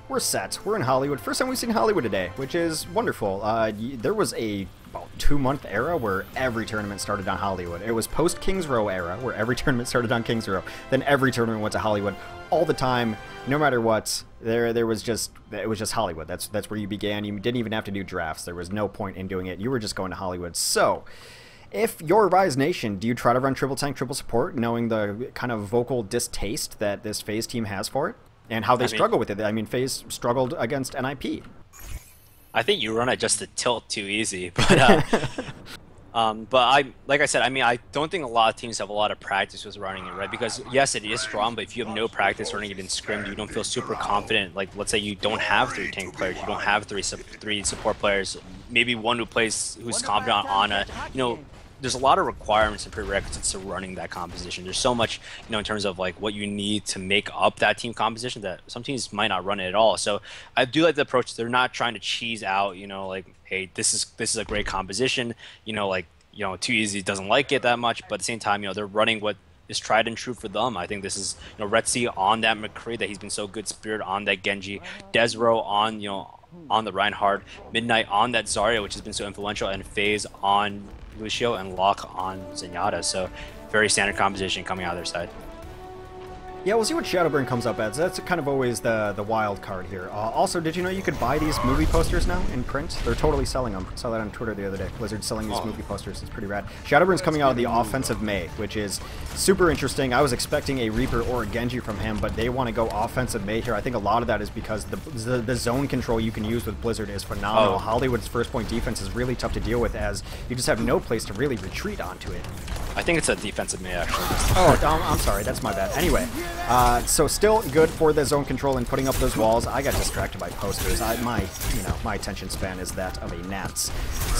we're set. We're in Hollywood. First time we've seen Hollywood today, which is wonderful. There was about 2-month era where every tournament started on Hollywood. It was post Kings Row era where every tournament started on Kings Row. Then every tournament went to Hollywood all the time, no matter what. It was just Hollywood. That's where you began. You didn't even have to do drafts. There was no point in doing it. You were just going to Hollywood. So, if you're Rise Nation, do you try to run triple tank, triple support, knowing the kind of vocal distaste that this FaZe team has for it? And how they struggle with it. I mean, FaZe struggled against NIP. I think you run it just to tilt too easy, but like I said, I mean, I don't think a lot of teams have a lot of practice with running it, right? Because yes, it is strong, but if you have no practice running it in scrim, you don't feel super confident. Like, let's say you don't have 3 tank players, you don't have three support players, maybe one who's confident on a, there's a lot of requirements and prerequisites to running that composition. There's so much, in terms of like what you need to make up that team composition that some teams might not run it at all. So I do like the approach. They're not trying to cheese out, like, hey, this is a great composition. Too easy doesn't like it that much, but at the same time, they're running what is tried and true for them. I think this is, Retzi on that McCree that he's been so good, Spirit on that Genji, Desro on the Reinhardt, Midnight on that Zarya, which has been so influential, and FaZe on Lucio, and Locke on Zenyatta. So very standard composition coming out of their side. Yeah, we'll see what Shadowburn comes up as. That's kind of always the wild card here. Also, did you know you could buy these movie posters now in print? They're totally selling them. I saw that on Twitter the other day. Blizzard's selling these movie posters. It's pretty rad. Shadowburn's coming out of the offensive Mei, which is super interesting. I was expecting a Reaper or a Genji from him, but they want to go offensive Mei here. I think a lot of that is because the zone control you can use with Blizzard is phenomenal. Hollywood's first point defense is really tough to deal with, as you just have no place to really retreat onto it. I think it's a defensive Mei, actually. I'm sorry. That's my bad. Anyway, so still good for the zone control and putting up those walls. I got distracted by posters. My attention span is that of a gnat's.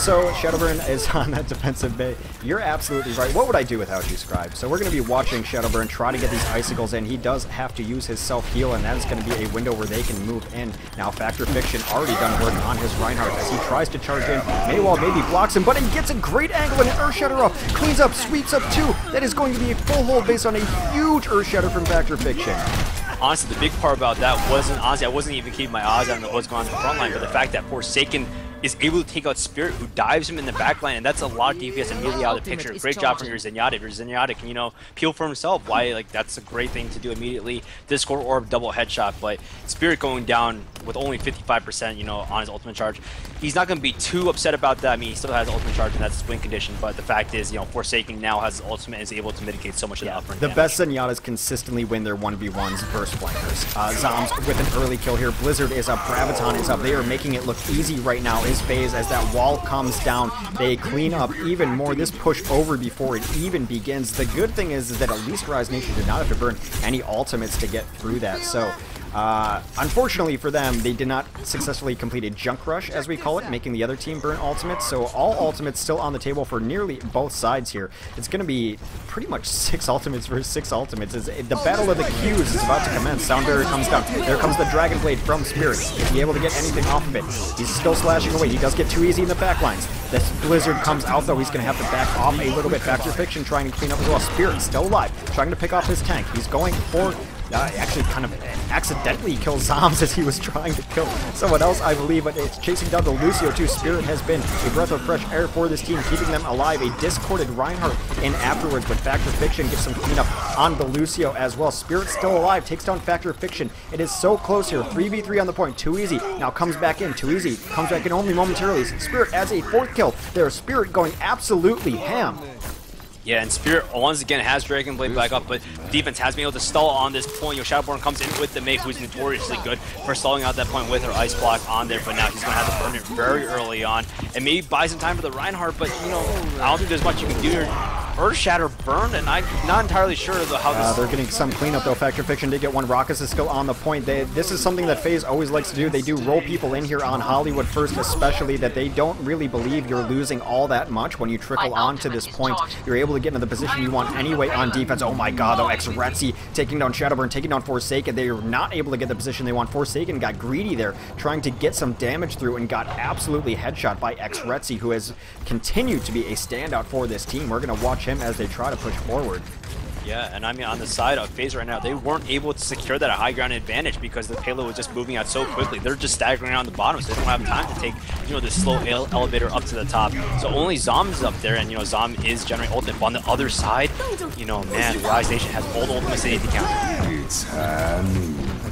So Shadowburn is on that defensive Mei. You're absolutely right. What would I do without you, Scribe? So we're going to be watching Shadowburn try to get these icicles in. He does have to use his self-heal, and that is going to be a window where they can move in. Now, Factor Fiction already done work on his Reinhardt as he tries to charge in. Maywall maybe blocks him, but he gets a great angle and an Earth Shatter up. Cleans up, sweeps up 2. That is going to be a full hold based on a huge Earth Shatter from Factor Fiction. Honestly, the big part about that wasn't, I wasn't even keeping my eyes on what's going on in the front line, but the fact that Forsaken is able to take out Spirit, who dives him in the back line, and that's a lot of DPS immediately out of the picture. Great job from your Zenyatta. If your Zenyatta can, peel for himself, that's a great thing to do immediately. Discord Orb, double headshot, but Spirit going down with only 55%, on his ultimate charge. He's not going to be too upset about that. I mean, he still has ultimate charge, and that's his win condition, but the fact is, Forsaken now has his ultimate and is able to mitigate so much of the upfront damage. Best Zenyatas consistently win their 1v1s versus flankers. Zombs with an early kill here. Blizzard is up, Graviton is up. They are making it look easy right now. Is FaZe as that wall comes down. They clean up even more. This push over before it even begins. The good thing is that at least Rise Nation did not have to burn any ultimates to get through that. So unfortunately for them, they did not successfully complete a junk rush, as we call it, making the other team burn ultimates. So all ultimates still on the table for nearly both sides here. It's going to be pretty much 6 ultimates versus 6 ultimates. The battle of the Qs is about to commence. Sound Barrier comes down. There comes the Dragon Blade from Spirit. Is he able to get anything off of it? He's still slashing away. He does get too easy in the backlines. This Blizzard comes out, though. He's going to have to back off a little bit. Factor Fiction trying to clean up as well. Spirit still alive, trying to pick off his tank. He's going for... actually kind of accidentally killed Zombs as he was trying to kill someone else, I believe, but it's chasing down the Lucio too. Spirit has been a breath of fresh air for this team, keeping them alive. A discorded Reinhardt in afterwards, but Factor Fiction gets some cleanup on the Lucio as well. Spirit still alive, takes down Factor Fiction. It is so close here. 3v3 on the point, too easy. Now comes back in, too easy. Comes back in only momentarily. Spirit has a 4th kill. There, Spirit going absolutely ham. Yeah, and Spirit once again has Dragon Blade back up, but defense has been able to stall on this point. Shadowborn comes in with the Mei, who's notoriously good for stalling out that point with her Ice Block on there, but now he's going to have to burn it very early on, and maybe buy some time for the Reinhardt, but, I don't think there's much you can do here. Earth Shatter burned, and I'm not entirely sure how this... They're getting some cleanup, though. Factor Fiction did get one. Raucus is still on the point. This is something that FaZe always likes to do. They do roll people in here on Hollywood first, especially that they don't really believe you're losing all that much when you trickle on to this point. You're able to get into the position you want anyway on defense. Oh my god, though. Xretzi taking down Shadowburn, taking down Forsaken. They are not able to get the position they want. Forsaken got greedy there, trying to get some damage through, and got absolutely headshot by Xretzi, who has continued to be a standout for this team. We're going to watch him as they try to push forward. Yeah, and I mean, on the side of FaZe right now, they weren't able to secure that high ground advantage because the payload was just moving out so quickly. They're just staggering around the bottom, so they don't have time to take, the slow elevator up to the top. So only Zom is up there, and, Zom is generating ultimate. But on the other side, man, Rise Nation has all the ultimates they need to counter. It's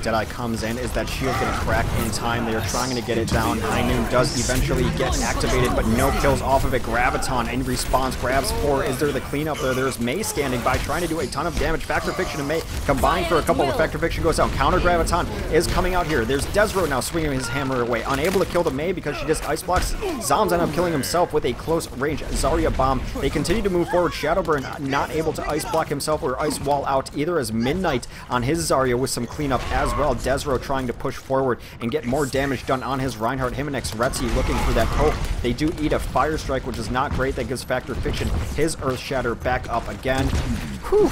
Deadeye comes in. Is that shield going to crack in time? They are trying to get it down. High Noon does eventually get activated, but no kills off of it. Graviton in response grabs 4. Is there the cleanup there? There's Mei standing by, trying to do a ton of damage. Factor Fiction and Mei combined for a couple of Factor Fiction goes down. Counter Graviton is coming out here. There's Desro now swinging his hammer away. Unable to kill the Mei because she just ice blocks. Zom's end up killing himself with a close range Zarya bomb. They continue to move forward. Shadowburn not able to ice block himself or ice wall out either, as Midnight on his Zarya with some cleanup as well. Desro trying to push forward and get more damage done on his Reinhardt. Him and Retzi looking for that poke. They do eat a Fire Strike, which is not great. That gives Factor Fiction his Earth Shatter back up again. Whew.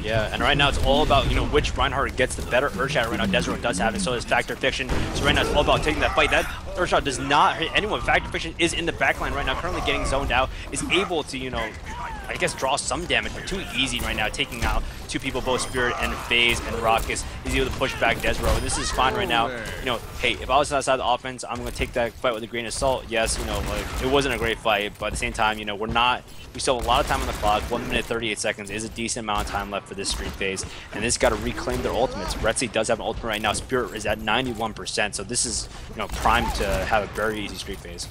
Yeah, and right now it's all about, which Reinhardt gets the better Earth Shatter right now. Desro does have it, so does Factor Fiction. So right now it's all about taking that fight. That Earth Shot does not hit anyone. Factor Fiction is in the backline right now, currently getting zoned out, is able to, I guess draw some damage, but too easy right now, taking out 2 people, both Spirit and FaZe and Raucus. He's able to push back Desro. This is fine right now. Hey, if I was outside the offense, I'm going to take that fight with a grain of salt. Yes, it wasn't a great fight, but at the same time, we still have a lot of time on the clock. 1 minute 38 seconds is a decent amount of time left for this street phase, and this got to reclaim their ultimates. Retzi does have an ultimate right now. Spirit is at 91%, so this is primed to have a very easy street phase.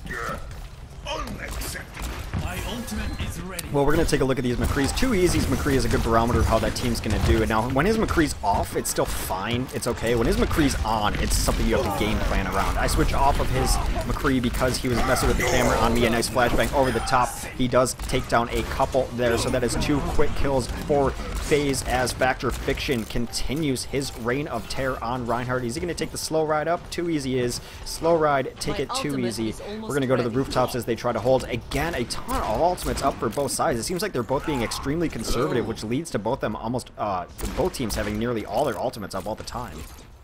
My ultimate is ready. Well, we're going to take a look at these McCrees. 2 easies McCree is a good barometer of how that team's going to do. And now, when his McCree's off, it's still fine. It's okay. When his McCree's on, it's something you have to game plan around. I switch off of his McCree because he was messing with the camera on me. A nice flashbang over the top. He does take down a couple there, so that is 2 quick kills for FaZe as Factor Fiction continues his reign of terror on Reinhardt. Is he going to take the slow ride up? Too easy is. Slow ride, take it too easy. We're going to go to the rooftops as they try to hold. Again, a ton of ultimates up for both sides. It seems like they're both being extremely conservative, which leads to both them both teams having nearly all their ultimates up all the time.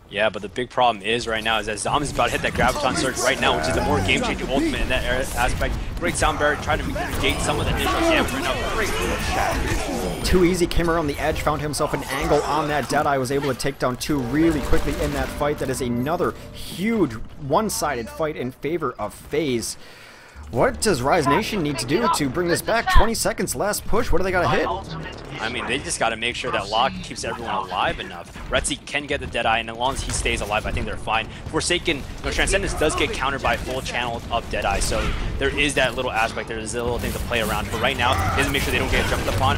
Yeah, but the big problem is right now is that Zom is about to hit that Graviton Surge right now, which is the more game-changing ultimate in that aspect. Great Sound Barrier trying to negate some of the initial damage right now. Great shot. Too easy, came around the edge, found himself an angle on that. Deadeye was able to take down 2 really quickly in that fight. That is another huge one-sided fight in favor of FaZe. What does Rise Nation need to do to bring this back? 20 seconds, last push. What do they got to hit? I mean, they just got to make sure that Locke keeps everyone alive enough. Retzi can get the Deadeye, and as long as he stays alive, I think they're fine. Forsaken, Transcendence does get countered by a full channel of Deadeye, so there is that little aspect. There's a little thing to play around. But right now, he doesn't make sure they don't get jumped upon.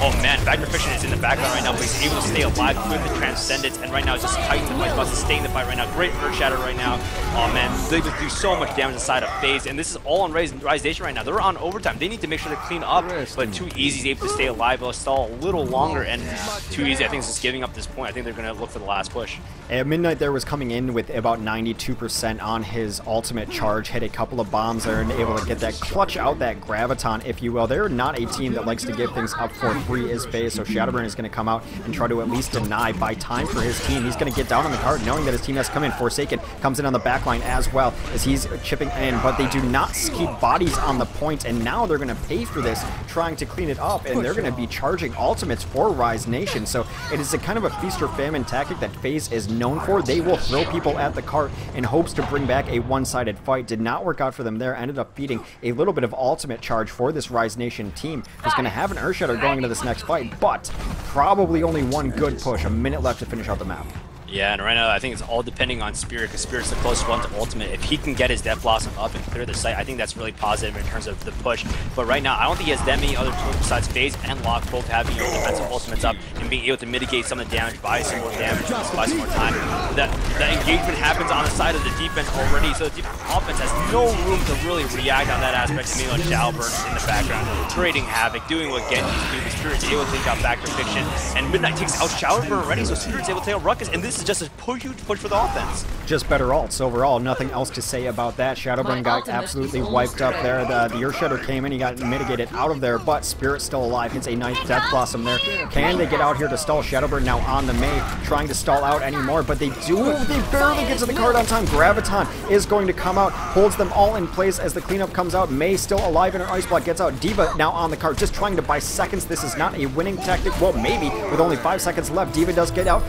Oh man, Factor Fiction is in the background right now, but he's able to stay alive with the Transcendence, and right now just tightening the fight. He's about to stay in the fight right now. Great Earth Shatter right now. Oh man, they just do so much damage inside of FaZe, and this is all on Rise Nation right now. They're on overtime. They need to make sure to clean up, but Too Easy is able to stay alive. They'll stall a little longer, and Too Easy, I think, is just giving up this point. I think they're going to look for the last push. At Midnight there was coming in with about 92% on his ultimate charge, hit a couple of bombs there and able to get that clutch out that Graviton, if you will. They're not a team that likes to give things up for free as FaZe, so Shadowburn is going to come out and try to at least deny, buy time for his team. He's going to get down on the card knowing that his team has to come in. Forsaken comes in on the backline as well as he's chipping in, but they do not keep bodies on the point, and now they're going to pay for this, trying to clean it up, and they're going to be charging ultimates for Rise Nation. So it is a kind of a feast or famine tactic that FaZe is known for. They will throw people at the cart in hopes to bring back a one-sided fight. Did not work out for them there. Ended up feeding a little bit of ultimate charge for this Rise Nation team, who's going to have an Earth Shatter going into this next fight, but probably only one good push. A minute left to finish out the map. Yeah, and right now I think it's all depending on Spirit, because Spirit's the closest one to ultimate. If he can get his Death Blossom up and clear the site, I think that's really positive in terms of the push. But right now, I don't think he has that many other tools besides FaZe and Locke both having defensive ultimates up and being able to mitigate some of the damage, buy some more damage, just buy some more time. That engagement happens on the side of the defense already, so the offense has no room to really react on that aspect. Camilo and Shadowburn in the background, creating havoc, doing what Genji's doing. Spirit's able to take out Factor Fiction, and Midnight takes out Shadowburn already, so Spirit's able to take out Ruckus, and this is just a huge push for the offense. Just better ults overall. Nothing else to say about that. Shadowburn got absolutely wiped up there. The Earth Shatter came in. He got mitigated out of there, but Spirit's still alive. Hits a nice Death Blossom there. Can they get out here to stall? Shadowburn now on the Mei, trying to stall out anymore, but they do. They barely get to the card on time. Graviton is going to come out, holds them all in place as the cleanup comes out. Mei still alive in her Ice Block, gets out. D.Va now on the card, just trying to buy seconds. This is not a winning tactic. Well, maybe with only 5 seconds left. D.Va does get out.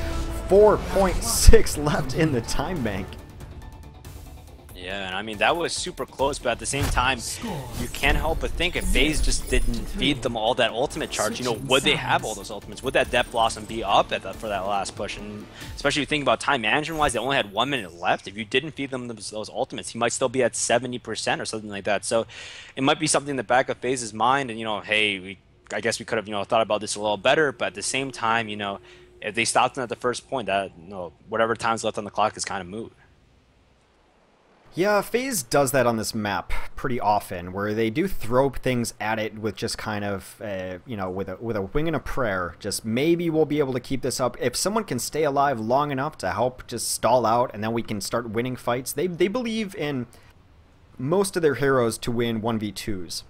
4.6 left in the time bank. Yeah, and I mean, that was super close, but at the same time, you can't help but think if FaZe just didn't feed them all that ultimate charge, you know, would they have all those ultimates? Would that Death Blossom be up at for that last push? And especially if you think about time management-wise, they only had 1 minute left. If you didn't feed them those ultimates, he might still be at 70% or something like that. So it might be something in the back of FaZe's mind, and, you know, hey, I guess we could have, you know, thought about this a little better, but at the same time, you know, if they stopped them at the first point, that, you know, whatever time's left on the clock is kind of moot. Yeah, FaZe does that on this map pretty often, where they do throw things at it with just kind of, you know, with a wing and a prayer. Just maybe we'll be able to keep this up. If someone can stay alive long enough to help just stall out, and then we can start winning fights. They believe in most of their heroes to win 1v2s.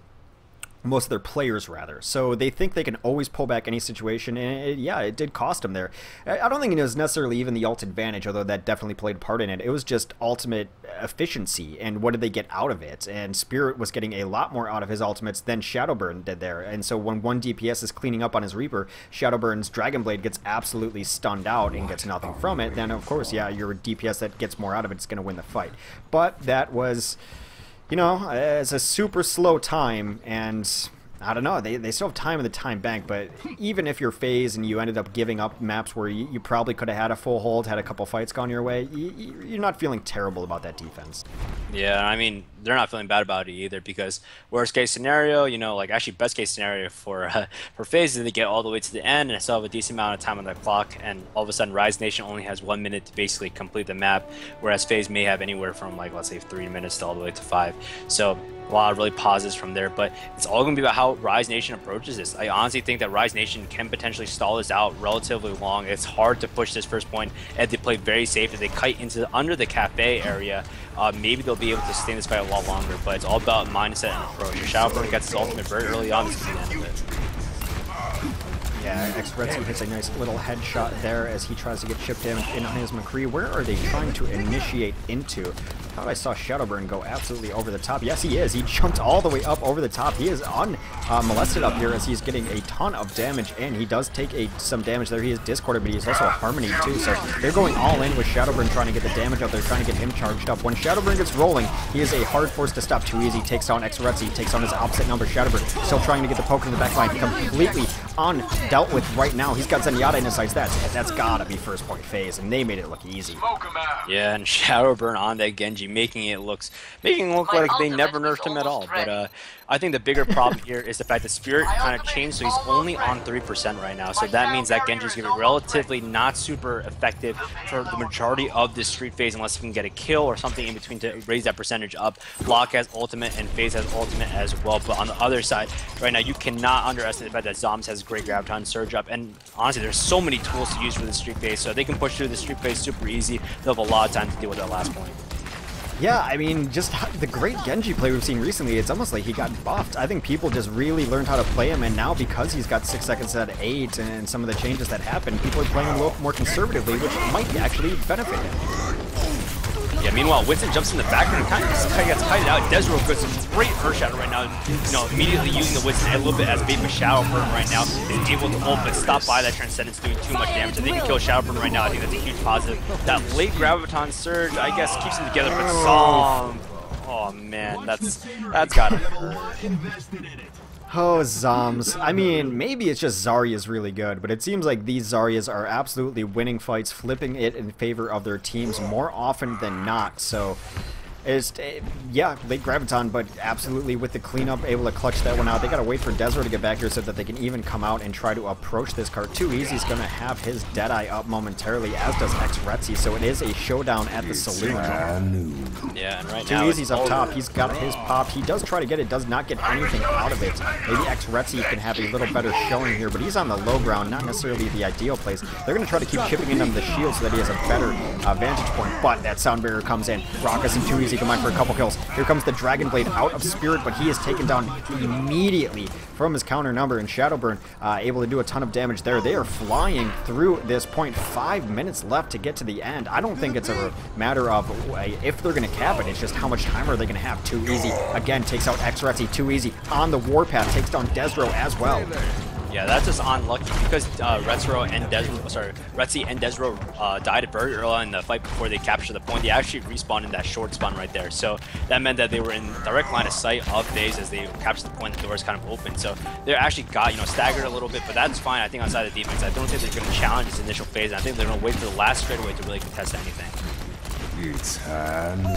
Most of their players, rather. So they think they can always pull back any situation, and yeah, it did cost them there. I don't think it was necessarily even the ult advantage, although that definitely played a part in it. It was just ultimate efficiency, and what did they get out of it? And Spirit was getting a lot more out of his ultimates than Shadowburn did there, and so when one DPS is cleaning up on his Reaper, Shadowburn's Dragon Blade gets absolutely stunned out and gets nothing from it, then of course, yeah, your DPS that gets more out of it is going to win the fight. But that was... You know, it's a super slow time, and I don't know, they still have time in the time bank, but even if you're FaZe and you ended up giving up maps where you probably could have had a full hold, had a couple fights gone your way, you're not feeling terrible about that defense. Yeah, I mean, they're not feeling bad about it either, because worst case scenario, you know, like actually best case scenario for FaZe is they get all the way to the end and still have a decent amount of time on the clock, and all of a sudden Rise Nation only has 1 minute to basically complete the map, whereas FaZe may have anywhere from, like, let's say 3 minutes to all the way to 5. So a lot of really pauses from there, but it's all going to be about how Rise Nation approaches this. I honestly think that Rise Nation can potentially stall this out relatively long. It's hard to push this first point, and they play very safe. If they kite into under the cafe area, maybe they'll be able to sustain this fight a lot longer, but it's all about mindset and approach. If Shadowburn gets his ultimate very early on, this could be the end of it. Yeah, X-Retsu hits a nice little headshot there as he tries to get chipped in on his McCree. Where are they trying to initiate into? I thought I saw Shadowburn go absolutely over the top. Yes, he is. He jumped all the way up over the top. He is unmolested up here as he's getting a ton of damage, and he does take some damage there. He is discorded, but he's also a Harmony too, so they're going all in with Shadowburn trying to get the damage up there, trying to get him charged up. When Shadowburn gets rolling, he is a hard force to stop too easy. Takes down X-Retsu, takes on his opposite number, Shadowburn, still trying to get the poke in the back line, completely undealt with right now. He's got Zenyatta in his sights. That's gotta be first point FaZe, and they made it look easy. Yeah, and Shadowburn on that Genji, making it look like they never nerfed him at all. But I think the bigger problem here is the fact that Spirit kind of changed, so he's only on 3% right now. So that means that Genji's going to be relatively not super effective for the majority of this street phase unless he can get a kill or something in between to raise that percentage up. Block has ultimate and FaZe has ultimate as well. But on the other side, right now, you cannot underestimate the fact that Zombs has great Graviton Surge up. And honestly, there's so many tools to use for the street phase, so they can push through the street phase super easy. They'll have a lot of time to deal with that last point. Yeah, I mean, just the great Genji play we've seen recently, it's almost like he got buffed. I think people just really learned how to play him, and now because he's got 6 seconds at 8 and some of the changes that happened, people are playing him a little more conservatively, which might actually benefit him. Yeah, meanwhile, Winston jumps in the background and kind of gets kited out. Desro gets some great Earth Shatter right now. You know, immediately using the Winston a little bit as bait for Shadowburn right now. Is able to ult, but stop by that Transcendence doing too much damage. If they can kill Shadowburn right now, I think that's a huge positive. That late Graviton Surge, I guess, keeps them together, but Zom... Oh, man, that's gotta hurt. Oh, Zoms. I mean, maybe it's just Zarya's really good, but it seems like these Zaryas are absolutely winning fights, flipping it in favor of their teams more often than not, so... is, yeah, late Graviton, but absolutely with the cleanup, able to clutch that one out. They got to wait for Desro to get back here so that they can even come out and try to approach this cart. Too Easy's going to have his Deadeye up momentarily, as does X-Retzy, so it is a showdown at the Saloon. Yeah, and right Too now Easy's up top. He's got his pop. He does try to get it, does not get anything out of it. Maybe X-Retzy can have a little better showing here, but he's on the low ground, not necessarily the ideal place. They're going to try to keep chipping in on the shield so that he has a better vantage point, but that sound barrier comes in. Raucus and Too Easy combine for a couple kills. Here comes the Dragon Blade out of Spirit, but he is taken down immediately from his counter number, and Shadowburn able to do a ton of damage there. They are flying through this point. 5 minutes left to get to the end. I don't think it's a matter of if they're going to cap it, it's just how much time are they going to have. Too Easy again takes out X-Retzy. Too Easy on the warpath takes down Desro as well. Yeah, that's just unlucky because Retzy and Desro died very early in the fight before they captured the point. They actually respawned in that short spawn right there, so that meant that they were in direct line of sight of FaZe as they captured the point. The doors kind of open, so they actually got staggered a little bit, but that's fine. I think outside of the defense, I don't think they're going to challenge this initial phase. I think they're going to wait for the last straightaway to really contest anything.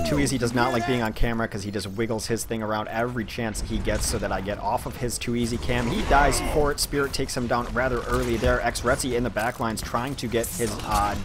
Too Easy does not like being on camera because he just wiggles his thing around every chance he gets so that I get off of his Too Easy cam. He dies for it. Spirit takes him down rather early there. X-Retzy in the backlines trying to get his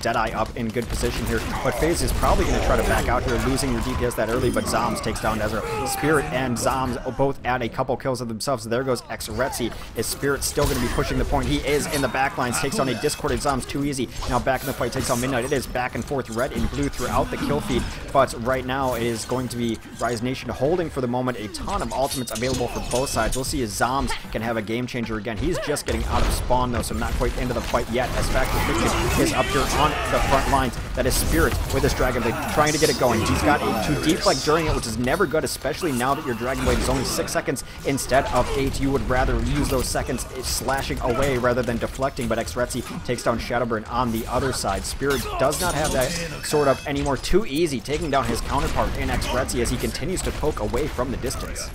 Deadeye up in good position here, but FaZe is probably going to try to back out here, losing your DPS that early, but Zoms takes down Desro. Spirit and Zoms both add a couple kills of themselves. There goes X-Retzy. Is Spirit still going to be pushing the point? He is in the backlines, takes on a discorded Zoms. Too Easy now back in the fight, takes on Midnight. It is back and forth, red and blue throughout the kill feed, but right now it is going to be Rise Nation holding for the moment. A ton of ultimates available for both sides. We'll see if Zoms can have a game changer again. He's just getting out of spawn though, so not quite into the fight yet, as Factor Fiction is up here on the front lines. That is Spirit with his Dragon Blade trying to get it going. He's got a too deep like during it, which is never good, especially now that your Dragon Blade is only 6 seconds instead of 8. You would rather use those seconds slashing away rather than deflecting, but X-Retzy takes down Shadowburn on the other side. Spirit does not have that sort of anymore. Too Easy taking down his counterpart in X-Retzy as he continues to poke away from the distance.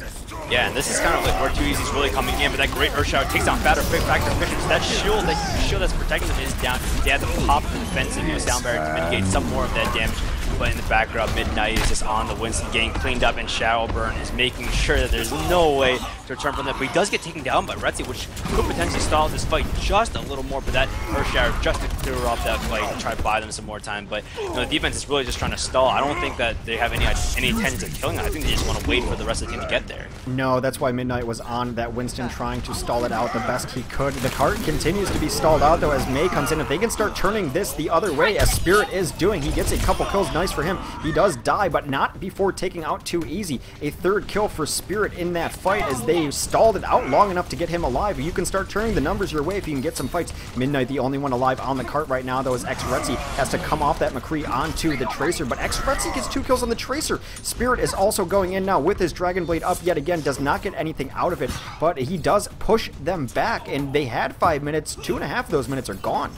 Yeah, and this is kind of like where Too Easy's really coming in, but that great Earth Shower takes down Factor Fiction. So that shield that's protecting them is down. They had to pop the defensive sound barrier to mitigate some more of that damage. But in the background, Midnight is just on the Winston, getting cleaned up, and Shadowburn is making sure that there's no way to return from that. But he does get taken down by Retzy, which could potentially stall this fight just a little more. But that Earth Shower just to clear off that fight and try to buy them some more time. But the defense is really just trying to stall. I don't think that they have any intentions of killing it. I think they just want to wait for the rest of the team to get there. No, that's why Midnight was on that Winston trying to stall it out the best he could. The cart continues to be stalled out though as May comes in. If they can start turning this the other way, as Spirit is doing, he gets a couple kills. Nice for him. He does die, but not before taking out Too Easy. A third kill for Spirit in that fight as they stalled it out long enough to get him alive. You can start turning the numbers your way if you can get some fights. Midnight, the only one alive on the cart right now, though, is X-Retzy has to come off that McCree onto the Tracer, but X-Retzy gets 2 kills on the Tracer. Spirit is also going in now with his Dragon Blade up yet again, does not get anything out of it, but he does push them back, and they had 5 minutes. 2.5 of those minutes are gone.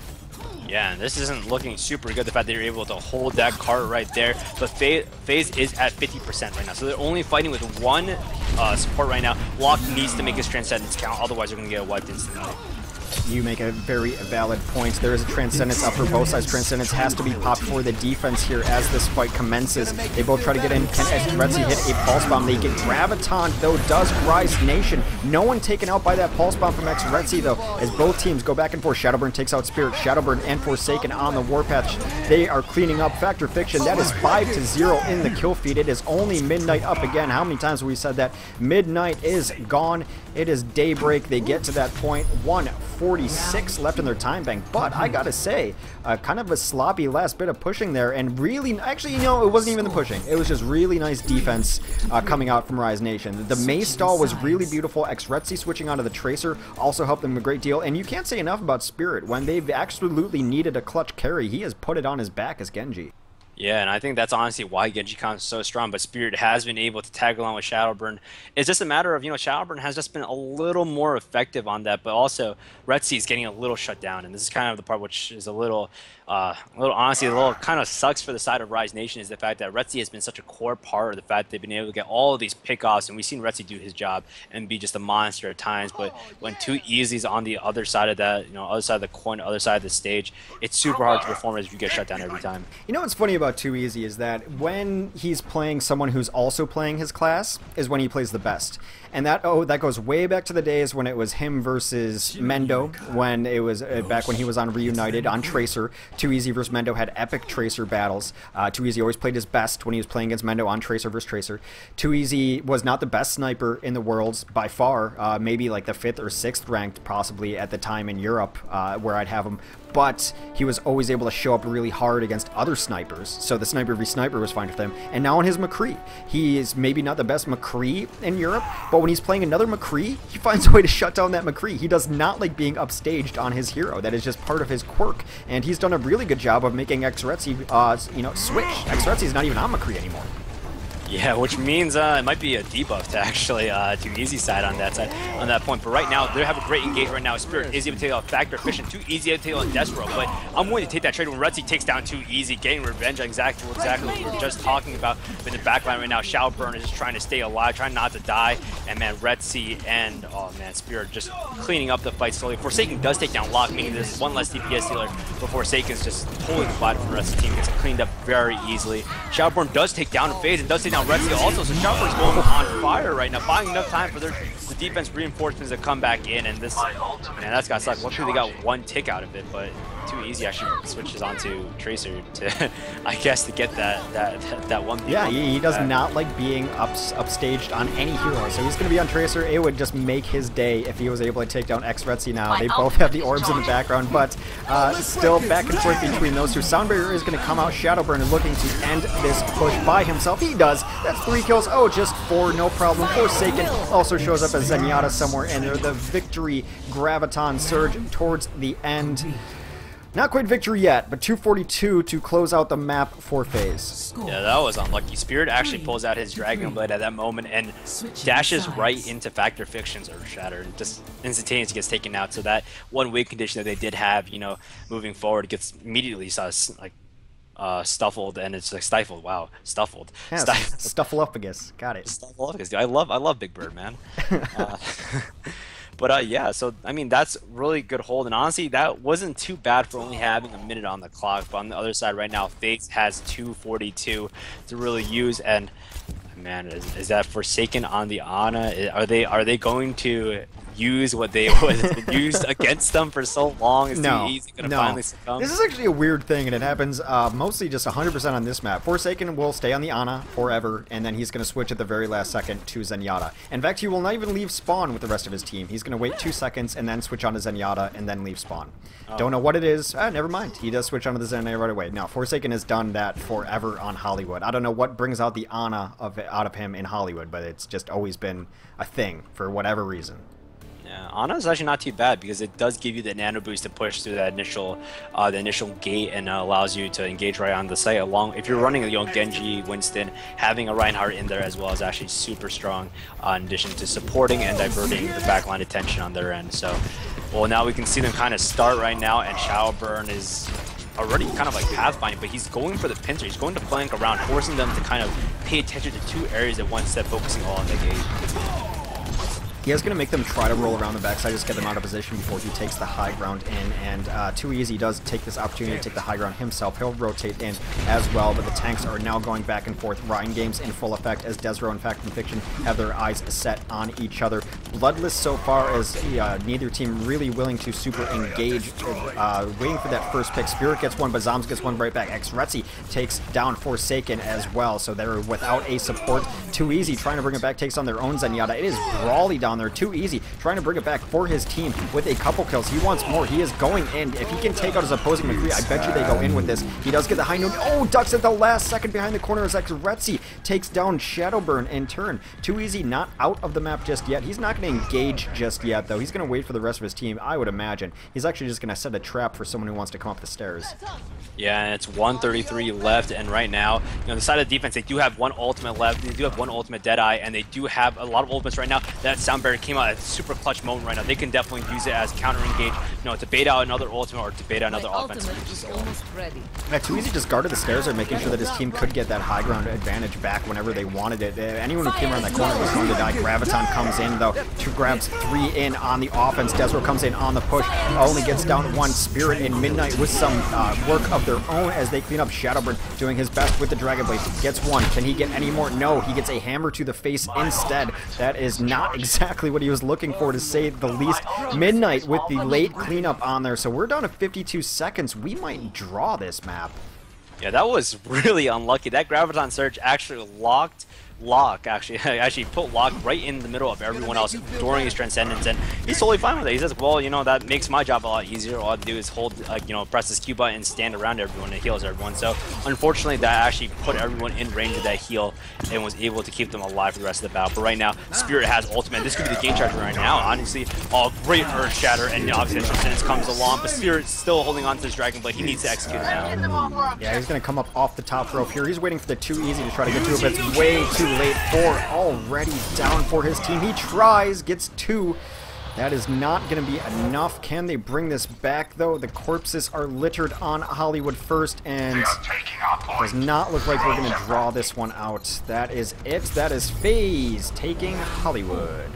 Yeah, and this isn't looking super good, the fact that you're able to hold that cart right there. But FaZe is at 50% right now, so they're only fighting with one support right now. Lock needs to make his Transcendence count, otherwise they're going to get wiped instantly. You make a very valid point. There is a Transcendence up for both sides. Transcendence has to be popped for the defense here as this fight commences. They both try to get in. Can X-Retzy hit a Pulse Bomb? They get Graviton, though, does Rise Nation. No one taken out by that Pulse Bomb from X-Retzy, though, as both teams go back and forth. Shadowburn takes out Spirit. Shadowburn and Forsaken on the Warpath. They are cleaning up Factor Fiction. That is 5-0 in the kill feed. It is only Midnight up again. How many times have we said that? Midnight is gone. It is daybreak. They get to that point. 1:46 left in their time bank, but I gotta say, kind of a sloppy last bit of pushing there, and really, actually, you know, it wasn't even the pushing. It was just really nice defense coming out from Rise Nation. The May stall was really beautiful. X-Retzy switching onto the Tracer also helped them a great deal, and you can't say enough about Spirit. When they've absolutely needed a clutch carry, he has put it on his back as Genji. Yeah, and I think that's honestly why Genji Khan's so strong, but Spirit has been able to tag along with Shadowburn. It's just a matter of, Shadowburn has just been a little more effective on that, but also Retzy is getting a little shut down, and this is kind of the part which is a little honestly, a little kind of sucks for the side of Rise Nation, is the fact that Retzy has been such a core part of the fact that they've been able to get all of these pickoffs, and we've seen Retzy do his job and be just a monster at times, but when Too Easy's on the other side of that, other side of the coin, other side of the stage, it's super hard to perform as you get shut down every time. You know what's funny about about Too Easy is that when he's playing someone who's also playing his class is when he plays the best. And that goes way back to the days when it was him versus Mendo, when it was back when he was on Reunited on Tracer. Too Easy versus Mendo had epic Tracer battles. Too Easy always played his best when he was playing against Mendo on Tracer versus Tracer. Too Easy was not the best sniper in the world by far, maybe like the 5th or 6th ranked possibly at the time in Europe, where I'd have him. But he was always able to show up really hard against other snipers, so the sniper v sniper was fine with him. And now on his McCree, he is maybe not the best McCree in Europe, but when he's playing another McCree, he finds a way to shut down that McCree. He does not like being upstaged on his hero. That is just part of his quirk, and he's done a really good job of making Xretzi, switch. Xretzi's not even on McCree anymore. Yeah, which means it might be a debuff to actually Too Easy side on that point. But right now, they have a great engage right now. Spirit is able to take out Factor Efficient, Too Easy to take out Destro. But I'm willing to take that trade when Retzi takes down Too Easy, getting revenge on exactly what we were just talking about. In the backline right now, Shadowburn is just trying to stay alive, trying not to die. And man, Retzi and Spirit just cleaning up the fight slowly. Forsaken does take down Locke, meaning there's one less DPS dealer, but Forsaken's just totally divided from the rest of the team. Gets cleaned up very easily. Shadowburn does take down FaZe and does take down Retzi also, so Shadowburn's going on fire right now, buying enough time for the defense reinforcements to come back in, and this, man, that's got suck. Luckily they got one tick out of it, but Too Easy actually switches onto Tracer to, I guess, to get that one. Yeah, he does not like being upstaged on any hero, so he's going to be on Tracer. It would just make his day if he was able to take down Xretzi now. They both have the orbs in the background, but still back and forth between those two. Soundbarrier is going to come out. Shadowburn is looking to end this push by himself. He does. That's 3 kills. Oh, just 4, no problem. Forsaken also shows up as Zenyatta somewhere in there. The victory graviton surge towards the end. Not quite victory yet, but 242 to close out the map for FaZe. Yeah, that was unlucky. Spirit actually pulls out his Dragon Blade at that moment and dashes right into Factor Fiction's Earth Shatter, and just instantaneously gets taken out. So that one win condition that they did have, moving forward, gets immediately stuffled, and it's like stifled. Wow, stuffled. Yeah, Stuffalophagus. Got it. Stuffalophagus. I love Big Bird, man. But yeah, so I mean, that's really good hold, and honestly, that wasn't too bad for only having a minute on the clock. But on the other side right now, FaZe has 242 to really use, and man, is that Forsaken on the Ana? Are they going to use what they was used against them for so long? Is Too Easy gonna finally succumb? This is actually a weird thing, and it happens mostly just 100% on this map. Forsaken will stay on the Ana forever, and then he's going to switch at the very last second to Zenyatta. In fact, he will not even leave spawn with the rest of his team. He's going to wait 2 seconds and then switch on to Zenyatta and then leave spawn. Don't know what it is. Never mind. He does switch onto the Zenyatta right away. No, Forsaken has done that forever on Hollywood. I don't know what brings out the Ana out of him in Hollywood, but it's just always been a thing for whatever reason. Yeah, Ana is actually not too bad because it does give you the nano boost to push through that initial gate, and allows you to engage right on the site. If you're running Genji, Winston, having a Reinhardt in there as well is actually super strong, in addition to supporting and diverting the backline attention on their end. So, well, now we can see them kind of start right now, and Shadowburn is already kind of like pathfinding, but he's going for the pincer. He's going to flank around, forcing them to kind of pay attention to 2 areas at once instead of focusing all on the gate. He is going to make them try to roll around the backside, just get them out of position before he takes the high ground in, and Too Easy does take this opportunity to take the high ground himself. He'll rotate in as well, but the tanks are now going back and forth. Ryan games in full effect as Desro and Fact and Fiction have their eyes set on each other. Bloodless so far, as neither team really willing to super engage, waiting for that first pick. Spirit gets one, but Zombs gets one right back. Xretzi takes down Forsaken as well, so they're without a support. Too Easy trying to bring it back, takes on their own Zenyatta. It is brawly down there. Too Easy trying to bring it back for his team with a couple kills. He wants more. He is going in. If he can take out his opposing McCree, I bet you they go in with this. He does get the high note. Oh, ducks at the last second behind the corner as Xretzi takes down Shadowburn in turn. Too Easy not out of the map just yet. He's not going to engage just yet, though. He's going to wait for the rest of his team, I would imagine. He's actually just going to set a trap for someone who wants to come up the stairs. Yeah, and it's 133 left, and right now, the side of the defense, they do have one ultimate left. They do have one ultimate Deadeye, and they do have a lot of ultimates right now. that sound barrier came out at a super clutch moment right now. They can definitely use it as counter engage, you know, to bait out another ultimate or to bait out another offensive. Yeah, Too Easy just guarded the stairs there, making sure that his team could get that high ground advantage back whenever they wanted it. Anyone who came around that corner was going to die. Graviton comes in, though. Two grabs, 3 in on the offense. Desro comes in on the push. Only gets down 1. Spirit and Midnight with some work of their own as they clean up. Shadowburn doing his best with the Dragon Blade. Gets 1. Can he get any more? No, he gets a hammer to the face instead. That is not exactly what he was looking for, to say the least. Midnight with the late cleanup on there. So we're down to 52 seconds. We might draw this map. Yeah, that was really unlucky. That Graviton Surge actually actually put Lock right in the middle of everyone else during his Transcendence, and he's totally fine with it. He says, well, you know, that makes my job a lot easier. All I have to do is hold, you know, press this Q button and stand around everyone and heals everyone. So unfortunately, that actually put everyone in range of that heal and was able to keep them alive for the rest of the battle. But right now, Spirit has ultimate. This could be the game changer right now. Honestly, great Earth Shatter, and obviously Transcendence comes along, but Spirit's still holding on to his Dragon Blade. He needs to execute it now. Yeah, he's going to come up off the top rope here. He's waiting for the Too Easy to try to get to it, but it's way too late. 4 already down for his team. He tries, gets 2. That is not going to be enough. Can they bring this back, though? The corpses are littered on Hollywood first, and does not look like we're going to draw this one out. That is it. That is FaZe taking Hollywood.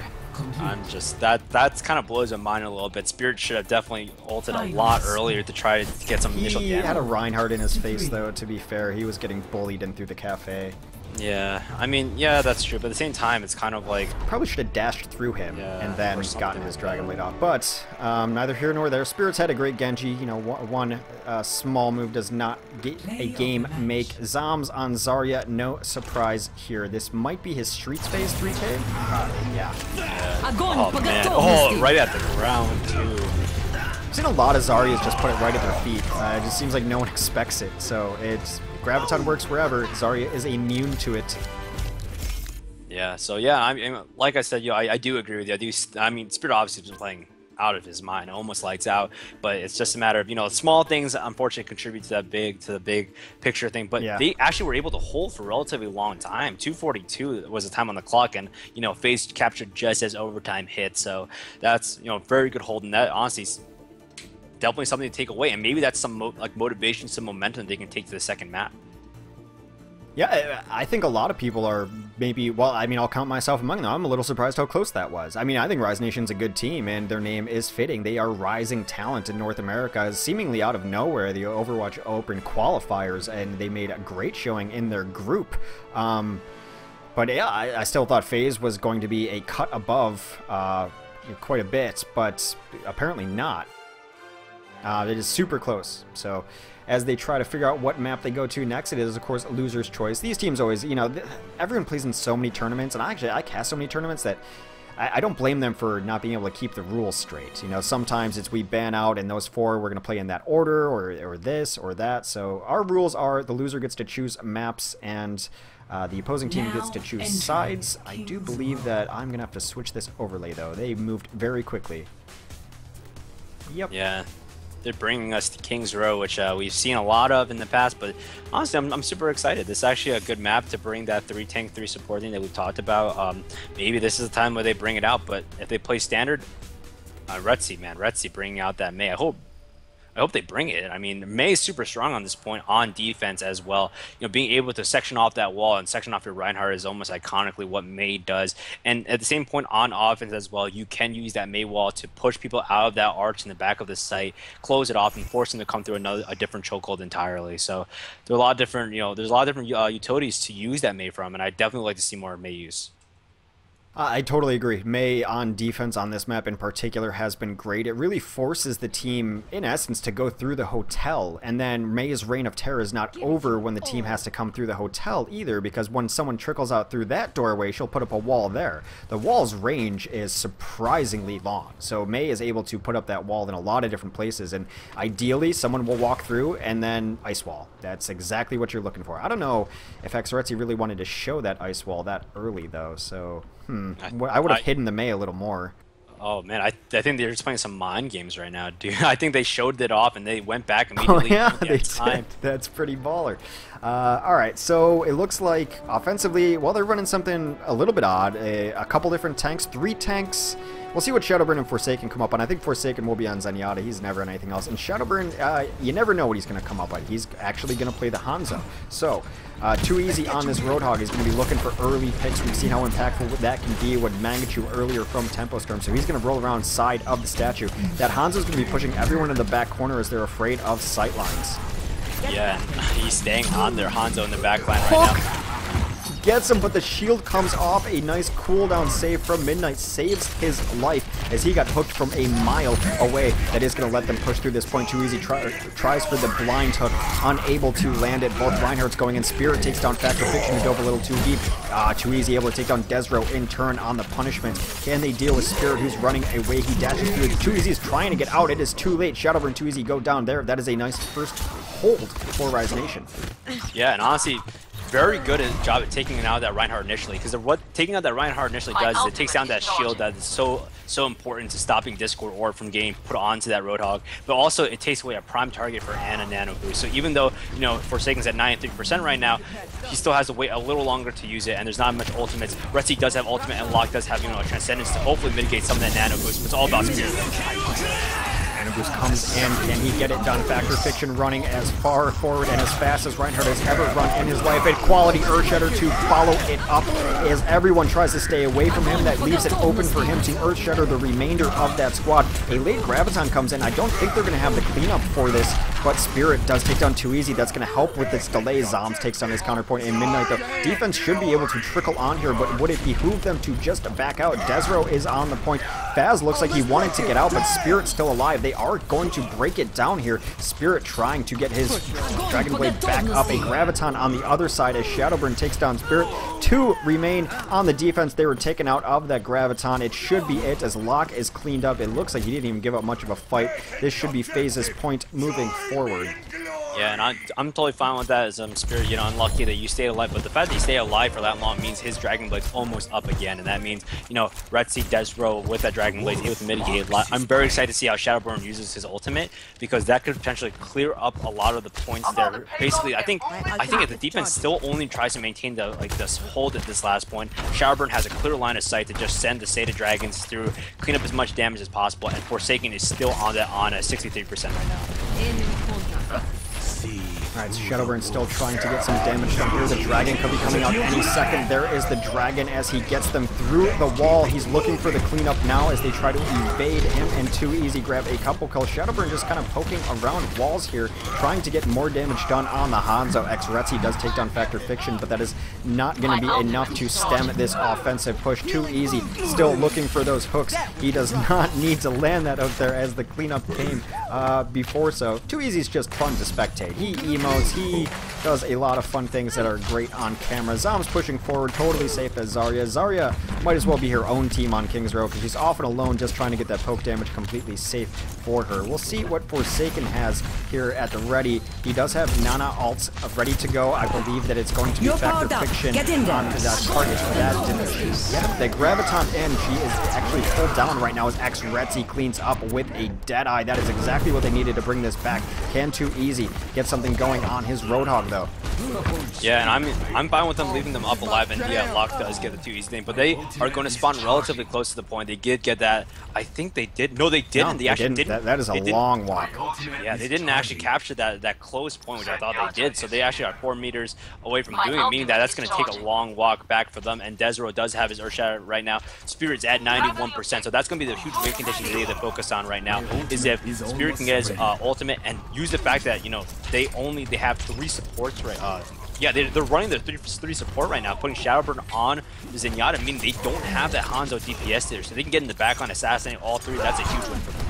I'm just, that's kind of blows my mind a little bit. Spirit should have definitely ulted a lot earlier to try to get some initial damage. He had a Reinhardt in his face, though, to be fair. He was getting bullied in through the cafe. Yeah, I mean, yeah, that's true, but at the same time, it's kind of like... Probably should have dashed through him and then gotten his Dragon Blade off. But neither here nor there. Spirit's had a great Genji. You know, one small move does not get a game make. Zoms on Zarya, no surprise here. This might be his Streets phase 3K? Yeah. Oh, man. Oh, right at the ground, too. I've seen a lot of Zaryas just put it right at their feet. It just seems like no one expects it, so it's... Graviton works wherever. Zarya is immune to it. Yeah, so yeah, I mean, like I said, I do agree with you. I mean, Spirit obviously has been playing out of his mind, almost lights out, but it's just a matter of, you know, small things unfortunately contribute to the big picture thing, but they actually were able to hold for a relatively long time. 2:42 was the time on the clock, and, you know, FaZe captured just as overtime hit, so that's, you know, very good hold, and that honestly definitely something to take away, and maybe that's some motivation, some momentum they can take to the second map. Yeah, I think a lot of people are maybe, well, I mean, I'll count myself among them. I'm a little surprised how close that was. I mean, I think Rise Nation's a good team, and their name is fitting. They are rising talent in North America, seemingly out of nowhere, the Overwatch Open qualifiers, and they made a great showing in their group. But yeah, I still thought FaZe was going to be a cut above quite a bit, but apparently not. It is super close, so as they try to figure out what map they go to next, it is, of course, loser's choice. These teams always, you know, everyone plays in so many tournaments, and I cast so many tournaments that I don't blame them for not being able to keep the rules straight. You know, sometimes it's we ban out, and those 4 we're going to play in that order, or this, or that. So our rules are the loser gets to choose maps, and the opposing team gets to choose sides. I do believe that I'm going to have to switch this overlay, though. They moved very quickly. Yep. Yeah. They're bringing us to King's Row, which we've seen a lot of in the past, but honestly, I'm super excited. This is actually a good map to bring that 3 tank, 3 support thing that we've talked about. Maybe this is the time where they bring it out, but if they play standard, Retzi, man, Retzi bringing out that Mei. I hope they bring it. I mean, Mei is super strong on this point on defense as well. You know, being able to section off that wall and section off your Reinhardt is almost iconically what Mei does. And at the same point on offense as well, you can use that Mei wall to push people out of that arch in the back of the site, close it off, and force them to come through a different chokehold entirely. So there are a lot of different, there's a lot of different utilities to use that Mei from, and I definitely like to see more Mei use. I totally agree. Mei on defense on this map in particular has been great. It really forces the team, in essence, to go through the hotel. And then Mei's reign of terror is not over when the team has to come through the hotel either, because when someone trickles out through that doorway, she'll put up a wall there. The wall's range is surprisingly long. So Mei is able to put up that wall in a lot of different places. And ideally, someone will walk through and then ice wall. That's exactly what you're looking for. I don't know if Xretzi really wanted to show that ice wall that early, though. So... I would have hidden the Mei a little more. Oh man, I think they're just playing some mind games right now, dude. I think they showed it off and they went back Oh immediately. yeah, they did. That's pretty baller. All right, so it looks like offensively, well, they're running something a little bit odd. A couple different tanks, 3 tanks. We'll see what Shadowburn and Forsaken come up on. I think Forsaken will be on Zenyatta. He's never on anything else. And Shadowburn, you never know what he's going to come up on. He's actually going to play the Hanzo. So, Too Easy on this Roadhog is going to be looking for early picks. We've seen how impactful that can be with Mangachu earlier from Tempo Storm. So he's going to roll around side of the statue. That Hanzo's going to be pushing everyone in the back corner as they're afraid of sightlines. Yeah, and he's staying on their Hanzo in the back line right now. Gets him, but the shield comes off. A nice cooldown save from Midnight saves his life as he got hooked from a mile away. That is going to let them push through this point. Too Easy tries for the blind hook, unable to land it. Both Reinhardt's going in. Spirit takes down Factor Fiction, who dove a little too deep. Too Easy able to take down Desro in turn on the punishment. Can they deal with Spirit, who's running away? He dashes through. Too Easy is trying to get out. It is too late. Shadowburn and Too Easy go down there. That is a nice first hold for Rise Nation. Yeah, and honestly, very good job at taking out that Reinhardt initially, because what taking out that Reinhardt initially does is it takes down that shield that is so important to stopping Discord Orb from getting put onto that Roadhog, but also it takes away a prime target for Ana Nano Boost. So even though, you know, Forsaken's at 93% right now, he still has to wait a little longer to use it, and there's not much ultimates. Retzi does have ultimate, and Locke does have, you know, a Transcendence to hopefully mitigate some of that Nano Boost, but it's all about Spirit. Boost comes in. Can he get it done? Factor Fiction running as far forward and as fast as Reinhardt has ever run in his life. A quality Earthshedder to follow it up as everyone tries to stay away from him. That leaves it open for him to Earthshedder the remainder of that squad. A late Graviton comes in. I don't think they're going to have the cleanup for this, but Spirit does take down Too Easy. That's going to help with this delay. Zombs takes down his counterpoint in Midnight, though. Defense should be able to trickle on here, but would it behoove them to just back out? Desro is on the point. FaZe looks like he wanted to get out, but Spirit's still alive. They are going to break it down here. Spirit trying to get his Dragon Blade back up. A Graviton on the other side as Shadowburn takes down Spirit. 2 remain on the defense. They were taken out of that Graviton. It should be it as Locke is cleaned up. It looks like he didn't even give up much of a fight. This should be FaZe's point moving forward. Yeah, and I'm totally fine with that as Spirit, you know, unlucky that you stayed alive, but the fact that you stay alive for that long means his Dragon Blade's almost up again, and that means, you know, Retzi, Desro with that Dragon Blade able to mitigate a lot. I'm very excited to see how Shadowburn uses his ultimate, because that could potentially clear up a lot of the points there. Basically, I think if the defense still only tries to maintain the this hold at this last point, Shadowburn has a clear line of sight to just send the Sata Dragons through, clean up as much damage as possible, and Forsaken is still on a 63% right now. Alright, so Shadowburn still trying to get some damage done here. The Dragon could be coming out any second. There is the Dragon as he gets them through the wall. He's looking for the cleanup now as they try to evade him, and Too Easy grab a couple kills. Shadowburn just kind of poking around walls here, trying to get more damage done on the Hanzo. Retzi does take down Factor Fiction, but that is not going to be enough to stem this offensive push. Too Easy still looking for those hooks. He does not need to land that hook there as the cleanup came before, so Too Easy's just fun to spectate. He emotes, he does a lot of fun things that are great on camera. Zom's pushing forward, totally safe as Zarya. Zarya might as well be her own team on King's Row because she's often alone just trying to get that poke damage completely safe for her. We'll see what Forsaken has here at the ready. He does have Nana ults ready to go. I believe that it's going to be Factor Fiction on that target for that. The Graviton in, she is actually pulled down right now as Retzi cleans up with a Deadeye. That is exactly what they needed to bring this back. Can Too Easy get something going on his Roadhog though? Yeah, and I'm fine with them leaving them up alive, and yeah, Locke does get the Too Easy thing, but they are going to spawn relatively close to the point. They did get that. I think they did. No, they didn't. No, they actually didn't. That is a long walk. Yeah, they didn't actually capture that close point, which I thought they did. So they actually are 4 meters away from doing it, meaning that that's going to take a long walk back for them. And Desro does have his Earthshatter right now. Spirit's at 91%, so that's going to be the huge win condition they need to focus on right now. Is if Spirit can get his ultimate and use the fact that, you know, they have 3 supports right. Yeah, they're running their 3 support right now, putting Shadowburn on Zenyatta, meaning they don't have that Hanzo DPS there, so they can get in the back on assassinate all 3. That's a huge win for them.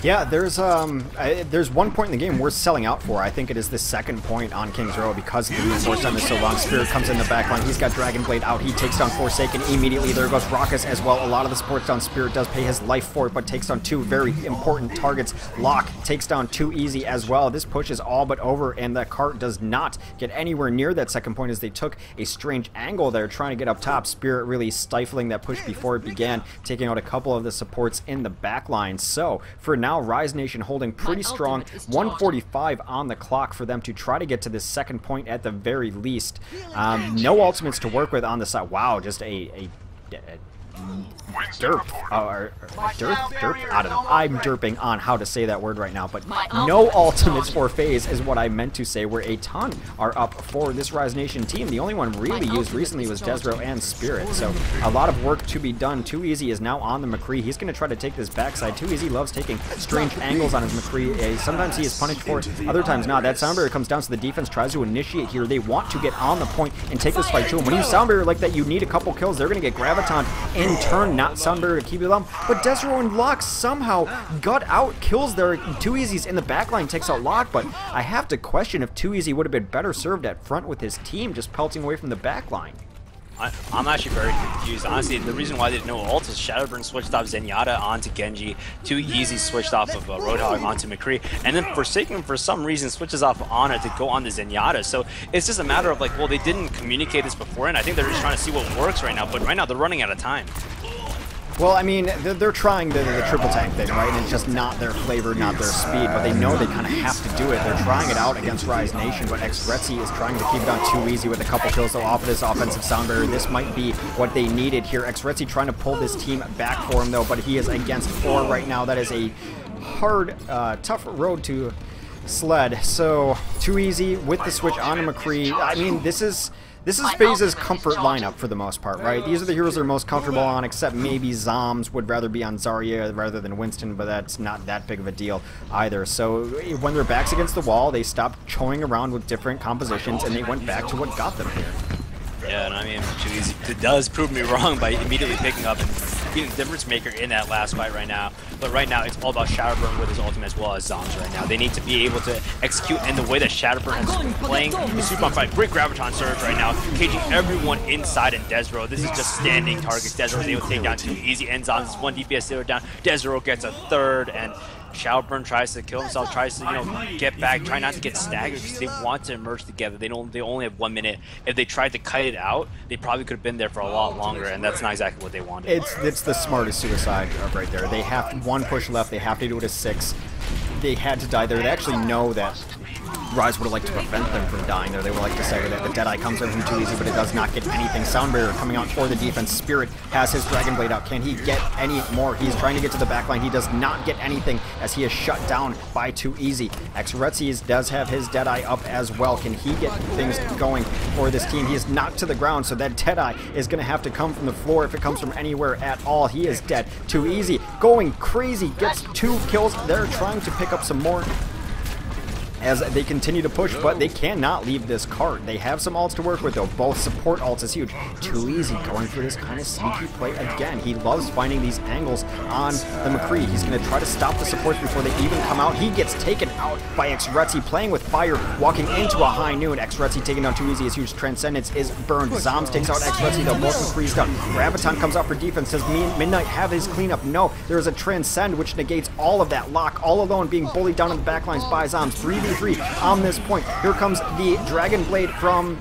Yeah, there's one point in the game we're selling out for. I think it is the second point on King's Row because the reinforced time is so long. Spirit comes in the backline. He's got Dragon Blade out. He takes down Forsaken immediately. There goes Raucus as well. A lot of the supports down. Spirit does pay his life for it, but takes down two very important targets. Locke takes down Too Easy as well. This push is all but over, and the cart does not get anywhere near that second point as they took a strange angle there trying to get up top. Spirit really stifling that push before it began, taking out a couple of the supports in the backline. So, for now, Rise Nation holding pretty strong. 145 on the clock for them to try to get to this second point at the very least. No ultimates to work with on the side. Wow, just a derp. Derp? I don't know. I'm derping on how to say that word right now, but no ultimates for FaZe is what I meant to say, where a ton are up for this Rise Nation team. The only one really used recently was Desro and Spirit, so a lot of work to be done. Too Easy is now on the McCree. He's going to try to take this backside. Too Easy loves taking strange angles on his McCree. Sometimes he is punished for it, other times not. That Sound Barrier comes down, so the defense tries to initiate here. They want to get on the point and take this fight to him. When you Sound Barrier like that, you need a couple kills. They're going to get Graviton in turn, not Sound Barrier to keep it up. But Desro and Locke somehow gut out kills their Too Easy's in the backline, takes out Locke, but I have to question if Too Easy would have been better served at front with his team just pelting away from the backline. I'm actually very confused. Honestly, the reason why they didn't know ult is Shadowburn switched off Zenyatta onto Genji, Too Easy switched off of Roadhog onto McCree, and then Forsaken for some reason switches off Ana to go on the Zenyatta. So it's just a matter of like, well, they didn't communicate this before, and I think they're just trying to see what works right now, but right now they're running out of time. Well, I mean, they're trying the triple tank thing, right? And it's just not their flavor, not their speed, but they know they kind of have to do it. They're trying it out against Rise Nation, but Xretzi is trying to keep it on Too Easy with a couple kills, so off of this offensive Sound Barrier. This might be what they needed here. Xretzi trying to pull this team back for him, though, but he is against 4 right now. That is a hard, tough road to sled. So, Too Easy with the switch onto McCree. I mean, this is FaZe's comfort lineup for the most part, right? These are the heroes they're most comfortable on, except maybe Zoms would rather be on Zarya rather than Winston, but that's not that big of a deal either. So when their back's against the wall, they stopped toying around with different compositions, and they went back to what got them here. Yeah, and I mean, Too Easy does prove me wrong by immediately picking up and being the difference maker in that last fight right now. But right now, it's all about Shadowburn with his ultimate as well as Zoms right now. They need to be able to execute, and the way that Shadowburn has been playing is super on fight. Great Graviton surge right now, caging everyone inside and Desro. This is just standing targets. Desro is able to take down Too Easy, and Zoms is 1 DPS 0 down. Desro gets a third, and Shadowburn tries to kill himself, tries to, you know, get back, try not to get staggered because they want to emerge together. They only have 1 minute. If they tried to cut it out, they probably could have been there for a lot longer, and that's not exactly what they wanted. It's the smartest suicide right there. They have 1 push left. They have to do it as 6. They had to die there. They actually know that Rise would have liked to prevent them from dying there. They would like to say that the Deadeye comes in from Too Easy, but it does not get anything. Sound Barrier coming out for the defense. Spirit has his Dragon Blade out. Can he get any more? He's trying to get to the backline. He does not get anything as he is shut down by Too Easy. Xretzi does have his Deadeye up as well. Can he get things going for this team? He is knocked to the ground, so that Deadeye is going to have to come from the floor if it comes from anywhere at all. He is dead. Too Easy going crazy. Gets 2 kills. They're trying to pick up some more as they continue to push, but they cannot leave this cart. They have some ults to work with, though. Both support ults is huge. Too Easy going for this kind of sneaky play again. He loves finding these angles on the McCree. He's going to try to stop the supports before they even come out. He gets taken out by Xretzi, playing with fire, walking into a high noon. Xretzi taking down Too Easy. His huge Transcendence is burned. Zoms takes out Xretzi, though. Both McCree's done. Graviton comes out for defense. Does Midnight have his cleanup? No. There is a Transcend, which negates all of that. Locke all alone being bullied down in the backlines by Zoms. 3v3 on this point. Here comes the Dragon Blade from...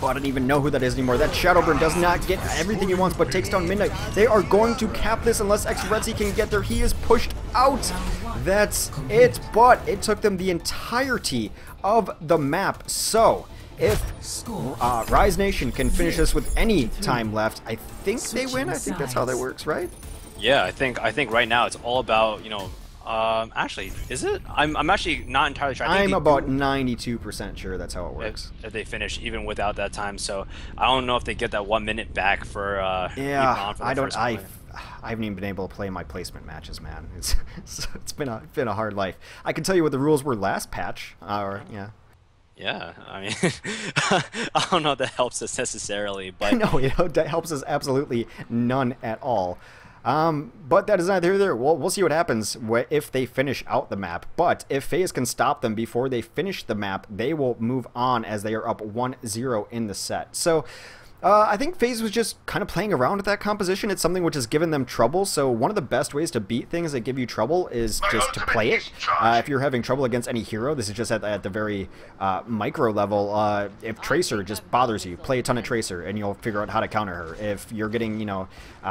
Oh, I don't even know who that is anymore. That Shadowburn does not get everything he wants, but takes down Midnight. They are going to cap this unless Xretzi can get there. He is pushed out. That's it, but it took them the entirety of the map. So, if Rise Nation can finish this with any time left, I think they win. I think that's how that works, right? Yeah, I think right now it's all about, you know, actually, is it? I'm actually not entirely sure. I'm about 92% sure that's how it works. If they finish even without that time, so I don't know if they get that 1 minute back for yeah, I don't. I haven't even been able to play my placement matches, man. It's been a hard life. I can tell you what the rules were last patch, or yeah. Yeah, I mean, I don't know if that helps us necessarily, but no, you know, that helps us absolutely none at all. But that is neither here nor there. We'll see what happens if they finish out the map. But if FaZe can stop them before they finish the map, they will move on as they are up 1-0 in the set. So I think FaZe was just kind of playing around with that composition. It's something which has given them trouble. So one of the best ways to beat things that give you trouble is just to play it. If you're having trouble against any hero, this is just at the very micro level. If Tracer just bothers you, play a ton of Tracer and you'll figure out how to counter her. If you're getting,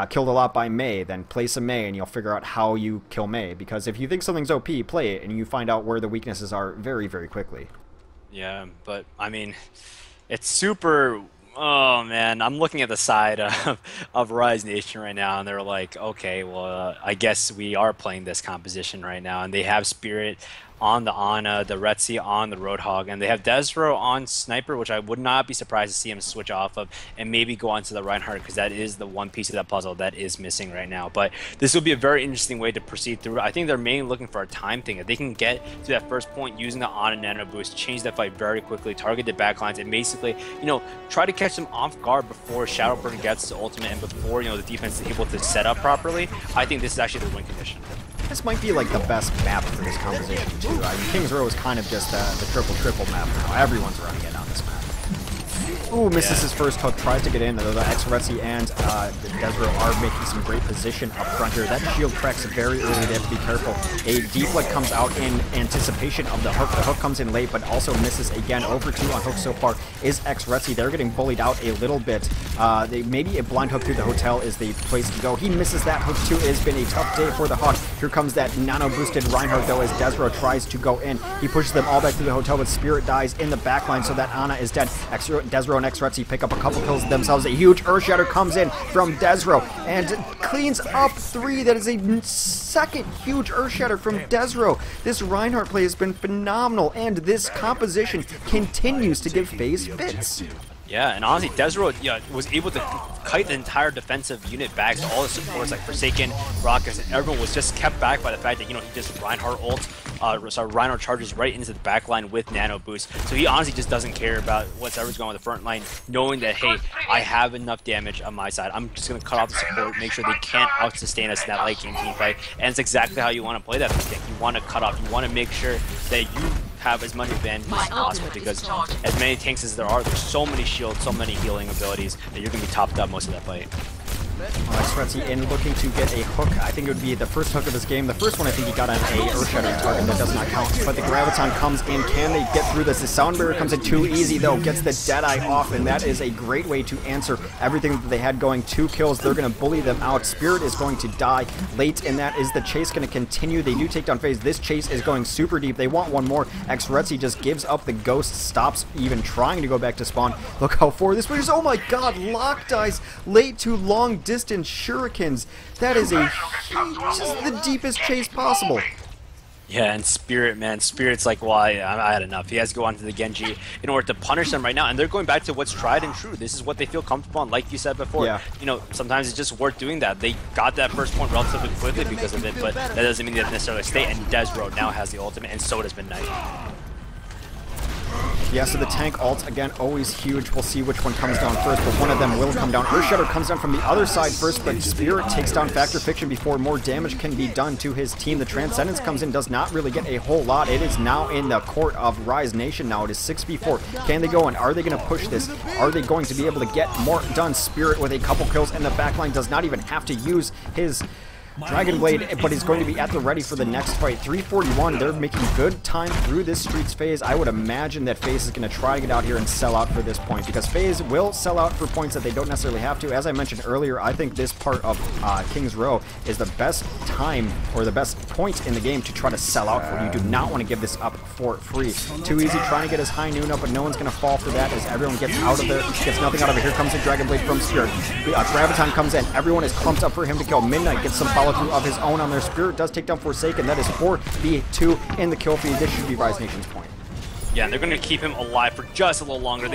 killed a lot by Mei, then play some Mei and you'll figure out how you kill Mei. Because if you think something's OP, play it and you find out where the weaknesses are very, very quickly. Yeah, but I mean, it's super... Oh man, I'm looking at the side of Rise Nation right now, and they're like, okay, well, I guess we are playing this composition right now, and they have Spirit on the Ana, the Retzi on the Roadhog, and they have Desro on Sniper, which I would not be surprised to see him switch off of and maybe go on to the Reinhardt, because that is the one piece of that puzzle that is missing right now. But this will be a very interesting way to proceed through. I think they're mainly looking for a time thing. If they can get to that first point using the Ana Nano Boost, change that fight very quickly, target the backlines, and basically, try to catch them off guard before Shadowburn gets to ultimate and before, the defense is able to set up properly, I think this is actually the win condition. This might be like the best map for this composition too. I mean, King's Row is kind of just the triple map now. Everyone's running it on this map. Ooh, misses his first hook, tries to get in, though the Retzi and Desro are making some great position up front here. That shield cracks very early, they have to be careful. A deflect comes out in anticipation of the hook. The hook comes in late, but also misses again. Over 2 on hook so far is Retzi. They're getting bullied out a little bit. Maybe a blind hook through the hotel is the place to go. He misses that hook too. It has been a tough day for the Hawk. Here comes that nano-boosted Reinhardt, though, as Desro tries to go in. He pushes them all back through the hotel, but Spirit dies in the backline, so that Ana is dead. Desro and Retzi pick up a couple kills themselves. A huge Earthshatter comes in from Desro and cleans up 3. That is a second huge Earthshatter from Desro. This Reinhardt play has been phenomenal, and this composition continues to give FaZe fits. Yeah, and honestly, Desro was able to kite the entire defensive unit back to all the supports like Forsaken, Rockets, and everyone was just kept back by the fact that, he just Reinhardt Reinhardt charges right into the back line with Nano Boost. So he honestly just doesn't care about whatever's going on the front line, knowing that, hey, I have enough damage on my side. I'm just going to cut off the support, make sure they can't out-sustain us in that late game team fight. And it's exactly how you want to play that thing. You want to cut off. You want to make sure that you have as much advantage as possible, because as many tanks as there are, there's so many shields, so many healing abilities that you're going to be topped up most of that fight. Retzi in looking to get a hook. I think it would be the first hook of this game. The first one I think he got on a Earthshatter target that does not count, but the Graviton comes in. Can they get through this? The Sound Barrier comes in too easy though, gets the Deadeye off, and that is a great way to answer everything that they had going. 2 kills, they're going to bully them out. Spirit is going to die late, and that is the chase going to continue. They do take down FaZe. This chase is going super deep. They want one more. Retzi just gives up the ghost, stops even trying to go back to spawn. Look how far this was. Oh my god, Lock dies late to long distance shurikens. That is just the deepest chase possible. Yeah, and Spirit, man, Spirit's like, well, I had enough. He has to go on to the Genji in order to punish them right now, and they're going back to what's tried and true. This is what they feel comfortable on, like you said before. Yeah. Sometimes it's just worth doing that. They got that first point relatively quickly because of it, but that doesn't mean they necessarily stay, and Desro now has the ultimate, and so does Midnight. Yeah, so the tank ult, again, always huge. We'll see which one comes down first, but one of them will come down. Earthshatter comes down from the other side first, but Spirit takes down Factor Fiction before more damage can be done to his team. The Transcendence comes in, does not really get a whole lot. It is now in the court of Rise Nation now. It is 6v4. Can they go in? Are they going to push this? Are they going to be able to get more done? Spirit with a couple kills, and the backline does not even have to use his Dragon Blade, but he's going to be at the ready for the next fight. 341, they're making good time through this Streets phase. I would imagine that FaZe is going to try to get out here and sell out for this point, because FaZe will sell out for points that they don't necessarily have to. As I mentioned earlier, I think this part of King's Row is the best time, or the best point in the game to try to sell out for. You do not want to give this up for free. Too easy trying to get his high noon up, but no one's going to fall for that as everyone gets out of there, gets nothing out of it. Here comes the Dragon Blade from Spirit. Graviton comes in. Everyone is clumped up for him to kill. Midnight gets some follow through of his own on their. Spirit does take down Forsaken. That is 4v2 in the kill feed. This should be Rise Nation's point. Yeah, and they're going to keep him alive for just a little longer.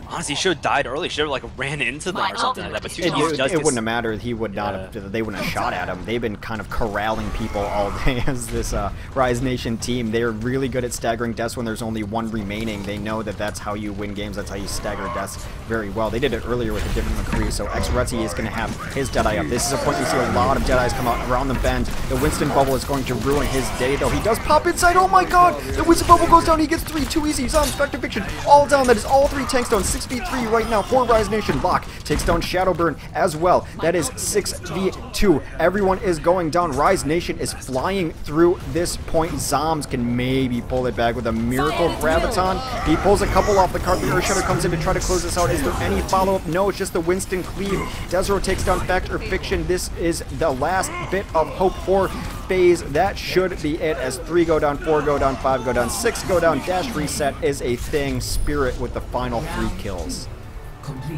Honestly, he should have died early. Should have like ran into them or something like that. But too easy does It wouldn't have mattered. He would not have. They wouldn't have shot at him. They've been kind of corralling people all day as this Rise Nation team. They're really good at staggering deaths when there's only one remaining. They know that that's how you win games. That's how you stagger deaths very well. They did it earlier with a different McCree. So Xretzi is going to have his Deadeye up. This is a point you see a lot of Deadeyes come out around the bend. The Winston bubble is going to ruin his day, though. He does pop inside. Oh my god! The Winston bubble goes down. He gets 3. Too easy. Zombs, Spectre Fiction, all down. That is all 3 tanks down. 6v3 right now for Rise Nation. Lock takes down Shadowburn as well. That is 6v2. Everyone is going down. Rise Nation is flying through this point. Zombs can maybe pull it back with a miracle Graviton. He pulls a couple off the card. The Earthshatter comes in to try to close this out. Is there any follow-up? No, it's just the Winston cleave. Desro takes down Factor Fiction. This is the last bit of hope for FaZe. That should be it as 3 go down, 4 go down, 5 go down, 6 go down. Dash reset is a thing. Spirit with the final 3 kills.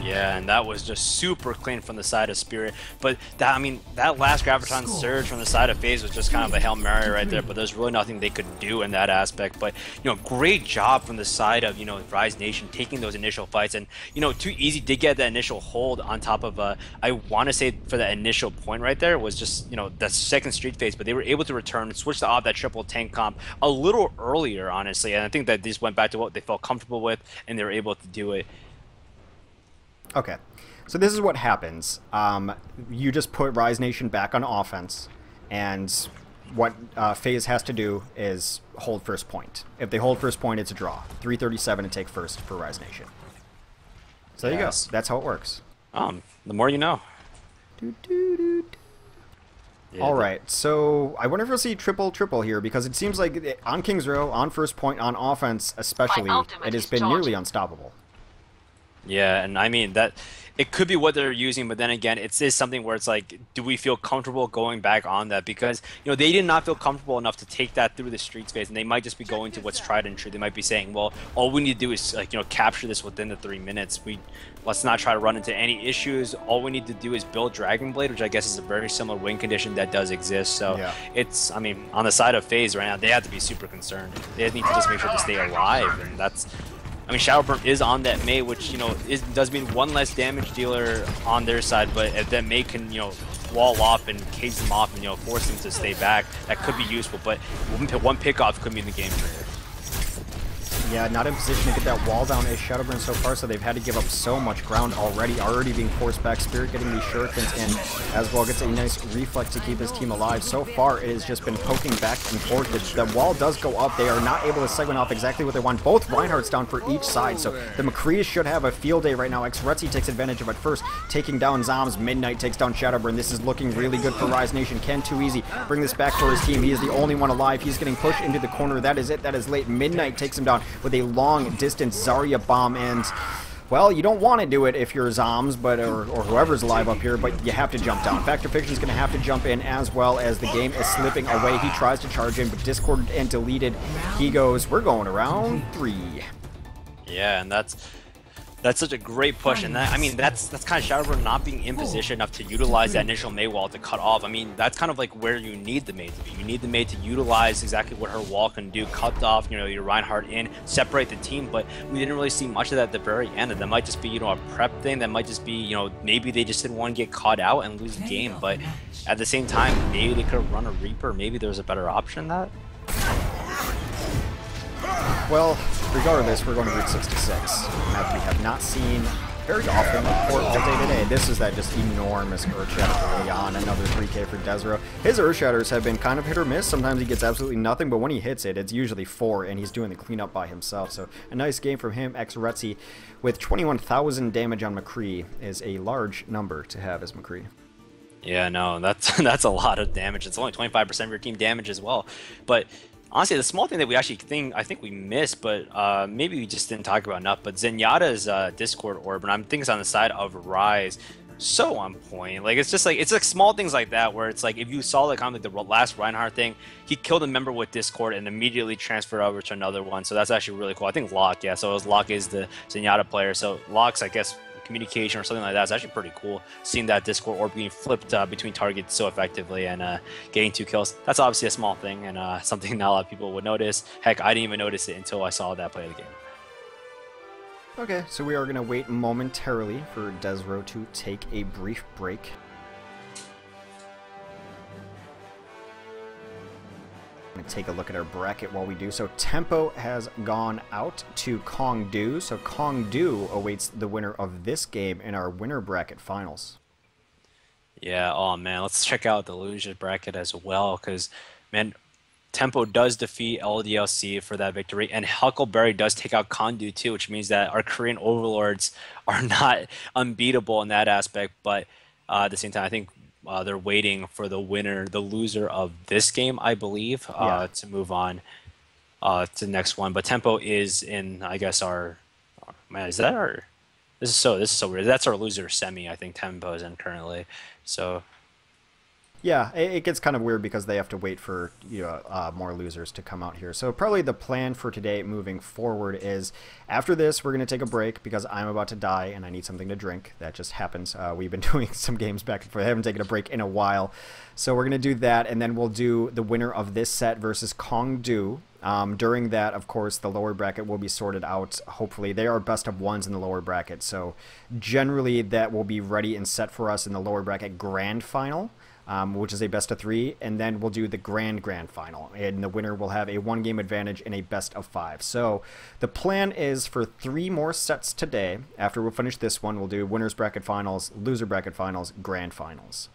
Yeah, and that was just super clean from the side of Spirit. But that, I mean, that last Graviton surge from the side of FaZe was just kind of a Hail Mary right there, but there's really nothing they could do in that aspect. But, you know, great job from the side of, you know, Rise Nation taking those initial fights. And, you know, Too Easy did get that initial hold on top of, I want to say for that initial point right there was just, you know, that second street phase, but they were able to return, switch to off that triple tank comp a little earlier, honestly. And I think that these went back to what they felt comfortable with, and they were able to do it. Okay, so this is what happens. You just put Rise Nation back on offense, and what FaZe has to do is hold first point. If they hold first point, it's a draw. 3:37 to take first for Rise Nation. So there you go. That's how it works. The more you know. Yeah, all right, so I wonder if we'll see triple here, because it seems like on Kings Row, on first point, on offense especially, it has been nearly unstoppable. Yeah, and I mean that it could be what they're using, but then again, it is something where it's like, do we feel comfortable going back on that? Because, you know, they did not feel comfortable enough to take that through the street space, and they might just be going to what's tried and true. They might be saying, well, all we need to do is, like, you know, capture this within the 3 minutes. Let's not try to run into any issues. All we need to do is build Dragon Blade, which I guess is a very similar win condition that does exist. So yeah. It's, I mean, on the side of FaZe right now, they have to be super concerned. They need to just make sure to stay alive, and that's. I mean, Shadowburn is on that Mei, which, you know, does mean one less damage dealer on their side, but if that Mei can, you know, wall off and cage them off and, you know, force them to stay back, that could be useful, but one pick-off could be the game changer. Yeah, not in position to get that wall down is Shadowburn so far, so they've had to give up so much ground already being forced back. Spirit getting these shurikens in as well, gets a nice reflex to keep his team alive. So far, it has just been poking back and forth. The wall does go up. They are not able to segment off exactly what they want. Both Reinhardt's down for each side, so the McCrees should have a field day right now. Xretzi takes advantage of it first, taking down Zombs. Midnight takes down Shadowburn. This is looking really good for Rise Nation. Can Too Easy bring this back for his team? He is the only one alive. He's getting pushed into the corner. That is it. That is late. Midnight takes him down with a long distance Zarya bomb, and well, you don't want to do it if you're Zombs, but or whoever's alive up here, but you have to jump down. Factor Fiction's going to have to jump in, as well as the game is slipping away. He tries to charge in, but discorded and deleted. He goes, we're going around 3. Yeah, and that's such a great push, and that, I mean, that's kind of Shadowburn not being in position enough to utilize that initial Mei wall to cut off. I mean, that's kind of like where you need the Mei to be. You need the Mei to utilize exactly what her wall can do, cut off, you know, your Reinhardt in, separate the team, but we didn't really see much of that at the very end, and that might just be, you know, a prep thing. That might just be, you know, maybe they just didn't want to get caught out and lose the game, but at the same time, maybe they could have run a Reaper. Maybe there's a better option than that. Well, regardless, we're going to Route 66, that we have not seen very often or all day today. This is that just enormous Earthshatter early on, another 3K for Desro. His Earthshatters have been kind of hit or miss. Sometimes he gets absolutely nothing, but when he hits it, it's usually 4, and he's doing the cleanup by himself. So a nice game from him. Xretzi with 21,000 damage on McCree is a large number to have as McCree. Yeah, no, that's a lot of damage. It's only 25% of your team damage as well, but honestly, the small thing that we actually I think we missed, but maybe we just didn't talk about enough, but Zenyatta's Discord orb, and I'm thinking it's on the side of Rise, so on point. Like, it's just like, it's like small things like that, where it's like, if you saw like kind of like the last Reinhardt thing, he killed a member with Discord and immediately transferred over to another one, so that's actually really cool. I think Locke, yeah, so Locke is the Zenyatta player, so Locke's, I guess, communication or something like that is actually pretty cool. Seeing that Discord orb being flipped between targets so effectively and getting 2 kills, that's obviously a small thing and something not a lot of people would notice. Heck, I didn't even notice it until I saw that play of the game. Okay, so we are going to wait momentarily for Desro to take a brief break. Going to take a look at our bracket while we do. So Tempo has gone out to Kongdu. So Kongdu awaits the winner of this game in our winner bracket finals. Yeah, oh man, let's check out the loser bracket as well, because, man, Tempo does defeat LDLC for that victory, and Huckleberry does take out Kongdu too, which means that our Korean overlords are not unbeatable in that aspect, but at the same time, I think they're waiting for the winner, the loser of this game, I believe, to move on to the next one. But Tempo is in, I guess, our man, is that our? This is so weird. That's our loser semi, I think Tempo is in currently. So. Yeah, it gets kind of weird because they have to wait for more losers to come out here. So probably the plan for today moving forward is after this, we're going to take a break because I'm about to die and I need something to drink. That just happens. We've been doing some games back and forth. I haven't taken a break in a while. So we're going to do that, and then we'll do the winner of this set versus Kongdu. During that, of course, the lower bracket will be sorted out. Hopefully, they are best of ones in the lower bracket. So generally, that will be ready and set for us in the lower bracket grand final. Which is a best of 3, and then we'll do the grand final, and the winner will have a 1-game advantage in a best of 5. So the plan is for 3 more sets today. After we finish this one, we'll do winners bracket finals, loser bracket finals, grand finals.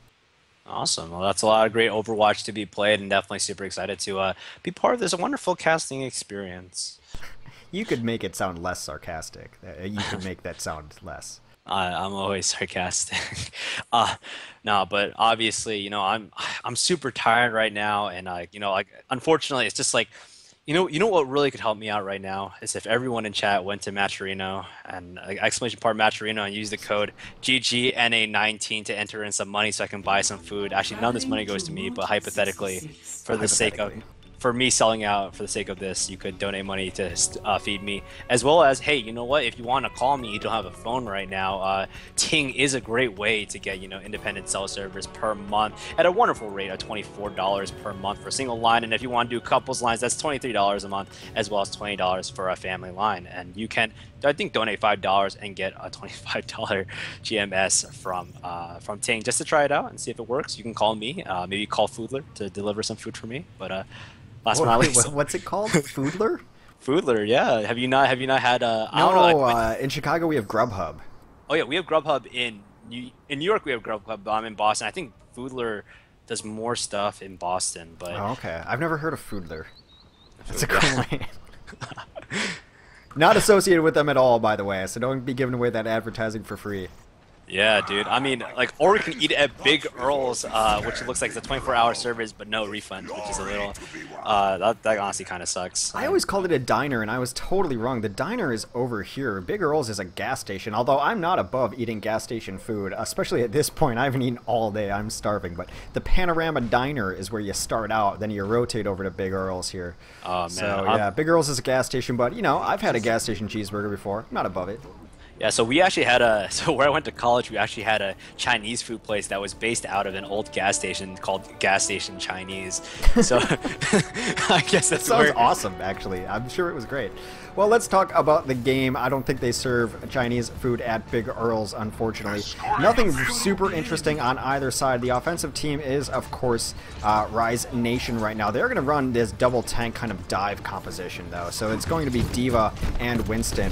Awesome. Well, that's a lot of great Overwatch to be played, and definitely super excited to be part of this wonderful casting experience. You could make it sound less sarcastic. You could make that sound less. I'm always sarcastic. No, but obviously, I'm super tired right now, and unfortunately, it's just like, you know what really could help me out right now is if everyone in chat went to Matcherino and exclamation part Matcherino and use the code GGNA19 to enter in some money so I can buy some food. Actually, none of this money goes to me, but hypothetically, for the sake of. For me selling out for the sake of this, you could donate money to feed me, as well as, hey, you know what, if you want to call me, you don't have a phone right now, Ting is a great way to get independent cell service per month at a wonderful rate of $24 per month for a single line, and if you want to do couples lines, that's $23 a month, as well as $20 for a family line, and you can, I think, donate $5 and get a $25 GMS from Ting just to try it out and see if it works. You can call me, maybe call Foodler to deliver some food for me, but last but not least. What's it called? Foodler? Foodler, yeah. Have you not had a? No, in Chicago we have Grubhub. Oh yeah, we have Grubhub in New York. We have Grubhub. I'm in Boston. I think Foodler does more stuff in Boston, but. Oh, okay, I've never heard of Foodler. That's a cool name. Not associated with them at all, by the way. So don't be giving away that advertising for free. Yeah, dude. I mean, or we can eat at Big Earl's, which looks like it's a 24-hour service, but no refund, which is a little, that honestly kind of sucks. I always called it a diner, and I was totally wrong. The diner is over here. Big Earl's is a gas station, although I'm not above eating gas station food, especially at this point. I haven't eaten all day. I'm starving, but the Panorama Diner is where you start out, then you rotate over to Big Earl's here. Oh, man. So, yeah, Big Earl's is a gas station, but, I've had a gas station cheeseburger before. I'm not above it. Yeah, so we actually had where I went to college, we actually had a Chinese food place that was based out of an old gas station called Gas Station Chinese. So I guess that sounds awesome, actually. I'm sure it was great. Well, let's talk about the game. I don't think they serve Chinese food at Big Earl's, unfortunately. Nothing super interesting on either side. The offensive team is, of course, Rise Nation right now. They're going to run this double tank kind of dive composition, though. So it's going to be D.Va and Winston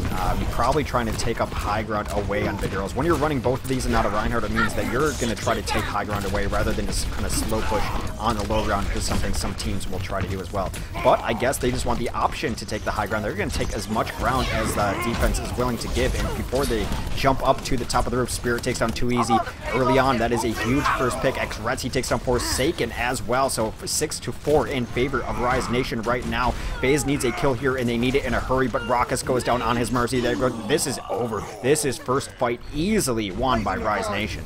probably trying to take up high ground away on Big Earl's. When you're running both of these and not a Reinhardt, it means that you're going to try to take high ground away rather than just kind of slow push on the low ground, which is something some teams will try to do as well. But I guess they just want the option to take the high ground. They're going to take as much ground as the defense is willing to give, and before they jump up to the top of the roof, Spirit takes down Too Easy early on. That is a huge first pick. Xretzy takes down Forsaken as well, so 6-4 in favor of Rise Nation right now. FaZe needs a kill here, and they need it in a hurry, but Raucus goes down on his mercy. This is over. This is first fight easily won by Rise Nation.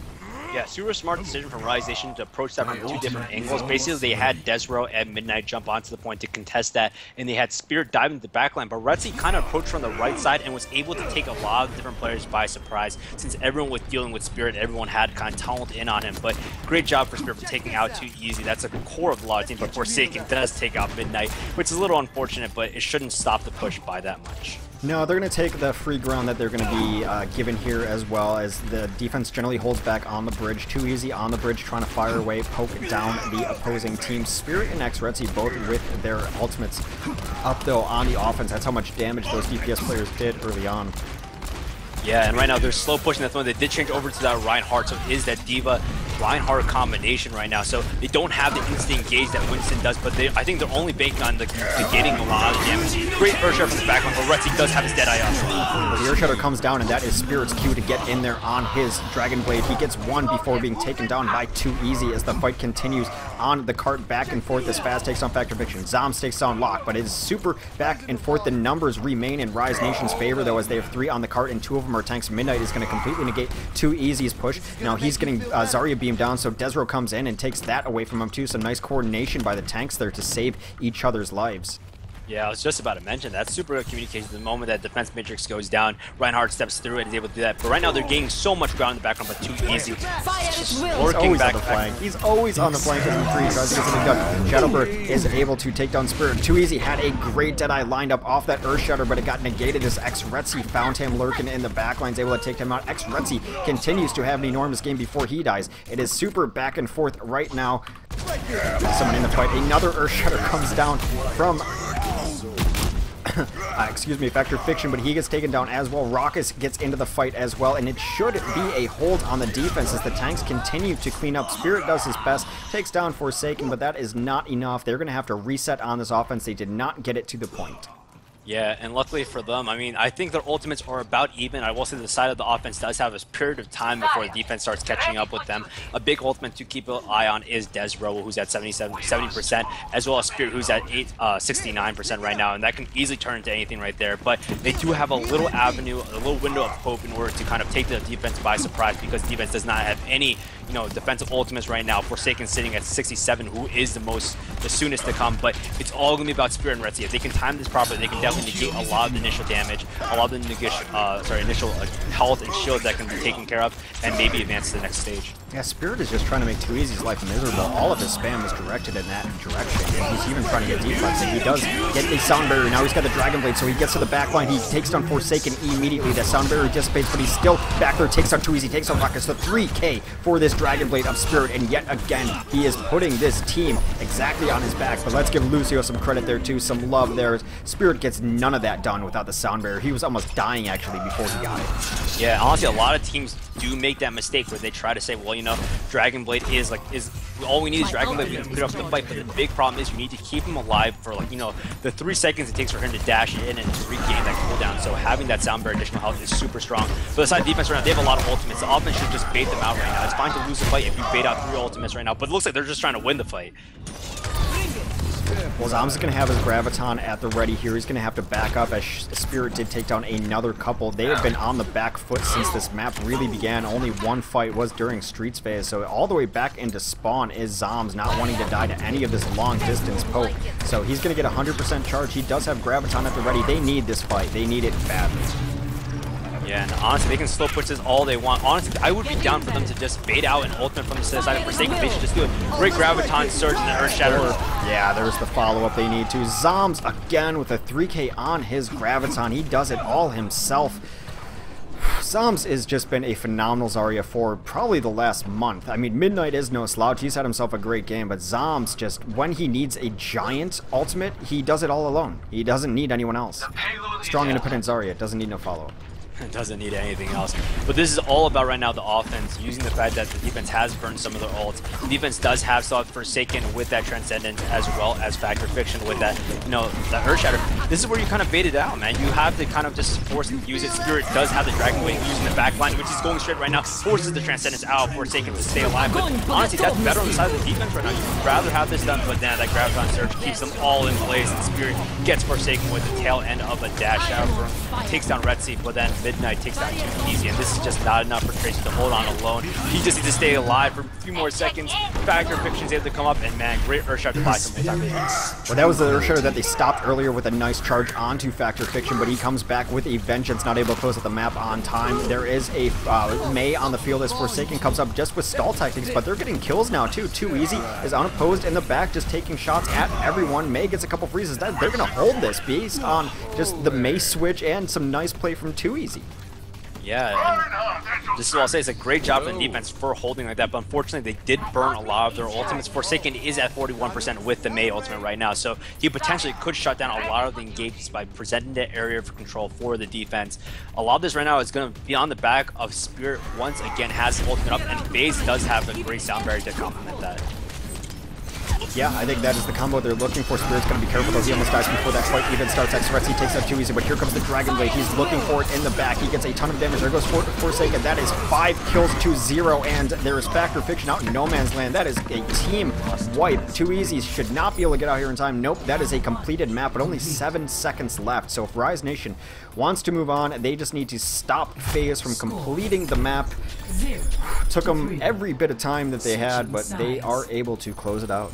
Yeah, super smart decision from Rise Nation to approach that from 2 different angles. Basically, they had Desro and Midnight jump onto the point to contest that, and they had Spirit dive into the backline. But Retzi kind of approached from the right side and was able to take a lot of different players by surprise, since everyone was dealing with Spirit. Everyone had kind of tunneled in on him. But great job for Spirit for taking out Too Easy. That's a core of a lot of teams. But Forsaken does take out Midnight, which is a little unfortunate, but it shouldn't stop the push by that much. No, they're going to take the free ground that they're going to be given here, as well as the defense generally holds back on the bridge. Too easy on the bridge, trying to fire away, poke down the opposing team. Spirit and xRetzii both with their ultimates up, though, on the offense. That's how much damage those DPS players did early on. Yeah, and right now they're slow pushing that one. They did change over to that Reinhardt, so it is that Diva Reinhardt combination right now. So they don't have the instant engage that Winston does, but I think they're only banking on the getting a lot of damage. Great Earthshatter from the background, but Retzi does have his Deadeye up. The Earthshatter comes down, and that is Spirit's cue to get in there on his Dragon Blade. He gets one before being taken down by Too Easy as the fight continues on the cart back and forth as FaZe takes on Factor Fiction. Zombs takes down Locke, but it is super back and forth. The numbers remain in Rise Nation's favor, though, as they have 3 on the cart and 2 of them are tanks. Midnight is going to completely negate Too Easy's push. Now he's getting Zarya beamed down, so Desro comes in and takes that away from him too. Some nice coordination by the tanks there to save each other's lives. Yeah, I was just about to mention that. Super good communication. The moment that defense matrix goes down, Reinhardt steps through and is able to do that. But right now they're gaining so much ground in the background, but Too Easy. He's always on the flank. He's always on the flank as he tries to get something done. Shadowbird is able to take down Spirit. Too Easy had a great Deadeye lined up off that Earthshatter, but it got negated as xRetzii found him lurking in the backlines, able to take him out. xRetzii continues to have an enormous game before he dies. It is super back and forth right now. Someone in the fight. Another Earthshatter comes down from excuse me, Factor Fiction, but he gets taken down as well. Raucus gets into the fight as well, and it should be a hold on the defense as the tanks continue to clean up. Spirit does his best, takes down Forsaken, but that is not enough. They're going to have to reset on this offense. They did not get it to the point. Yeah, and luckily for them, I mean, I think their ultimates are about even. I will say the side of the offense does have a period of time before the defense starts catching up with them. A big ultimate to keep an eye on is Desro, who's at 70%, as well as Spirit, who's at 69% right now, and that can easily turn into anything right there. But they do have a little avenue, a little window of hope in order to kind of take the defense by surprise, because defense does not have any, defensive ultimates right now. Forsaken sitting at 67, who is the soonest to come, but it's all going to be about Spirit and Retzi. If they can time this properly, they can definitely negate a lot of the initial damage, a lot of the initial health and shield that can be taken care of, and maybe advance to the next stage. Yeah, Spirit is just trying to make Too Easy's life miserable. All of his spam is directed in that direction, and he's even trying to get defensive. He does get the Sound Barrier. Now he's got the Dragon Blade, so he gets to the back line. He takes down Forsaken immediately. The Sound Barrier dissipates, but he's still back there. Takes down Too Easy, takes down Raucus. The 3K for this Dragon Blade of Spirit, and yet again, he is putting this team exactly on his back. But let's give Lucio some credit there too, some love there. Spirit gets none of that done without the Sound Barrier. He was almost dying actually before he got it. Yeah, honestly, a lot of teams do make that mistake where they try to say, well, Dragon Blade is all we need is Dragon Blade, we can put it up in the fight, but the big problem is you need to keep him alive for the 3 seconds it takes for him to dash in and to regain that cooldown. So having that Sound Barrier additional health is super strong. But the side defense right now, they have a lot of ultimates. The offense should just bait them out right now. It's fine to lose the fight if you bait out 3 ultimates right now, but it looks like they're just trying to win the fight. Well, Zombs is going to have his Graviton at the ready here. He's going to have to back up as Spirit did take down another couple. They have been on the back foot since this map really began. Only one fight was during Streets phase, so all the way back into spawn is Zombs, not wanting to die to any of this long distance poke. So he's going to get 100% charge. He does have Graviton at the ready. They need this fight. They need it badly. Yeah, and honestly, they can slow push this all they want. Honestly, I would be down for them to just bait out an ultimate from the side of Forsaken. They should just do a great Graviton surge in the Earthshatter. Yeah, there's the follow-up they need to. Zombs again with a 3K on his Graviton. He does it all himself. Zombs has just been a phenomenal Zarya for probably the last month. I mean, Midnight is no slouch. He's had himself a great game, but Zombs just, when he needs a giant ultimate, he does it all alone. He doesn't need anyone else. Strong, independent Zarya. Doesn't need no follow-up. Doesn't need anything else. But this is all about right now the offense, using the fact that the defense has burned some of their ults. The defense does have South Forsaken with that Transcendence, as well as Factor Fiction with that, the Earthshatter. This is where you kind of bait it out, man. You have to kind of just force it to use it. Spirit does have the Dragon Blade using the back line, which is going straight right now, forces the Transcendence out, Forsaken to stay alive. But honestly, that's better on the side of the defense right now. You'd rather have this done, but then that Graviton Surge keeps them all in place, and Spirit gets Forsaken with the tail end of a dash out, takes down Retzi, but then Midnight takes down too easy, and this is just not enough for Tracer to hold on alone. He just needs to stay alive for a few more seconds. Factor Fiction's able to come up, and man, great Earthshot to buy some time. Well, that was the Earthshot that they stopped earlier with a nice charge onto Factor Fiction, but he comes back with a vengeance, not able to close out the map on time. There is a Mei on the field as Forsaken comes up just with stall tactics, but they're getting kills now too. Too Easy is unopposed in the back, just taking shots at everyone. Mei gets a couple freezes. They're going to hold this based on just the Mei switch and some nice play from Too Easy. Yeah, and this is what I'll say, it's a great job from the defense for holding like that, but unfortunately they did burn a lot of their ultimates. Forsaken is at 41% with the Mei ultimate right now, so he potentially could shut down a lot of the engagements by presenting the area for control for the defense. A lot of this right now is going to be on the back of Spirit once again has the ultimate up, and FaZe does have a great sound barrier to complement that. Yeah, I think that is the combo they're looking for. Spirit's going to be careful though. He almost dies before that fight even starts. Xrexy takes out Too Easy, but here comes the Dragon Blade. He's looking for it in the back. He gets a ton of damage. There goes Forsaken. That is 5 kills to 0, and there is Factor Fiction out in no man's land. That is a team wipe. Too Easy should not be able to get out here in time. Nope, that is a completed map, but only 7 seconds left. So if Rise Nation wants to move on, they just need to stop FaZe from completing the map. Took them every bit of time that they had, but they are able to close it out.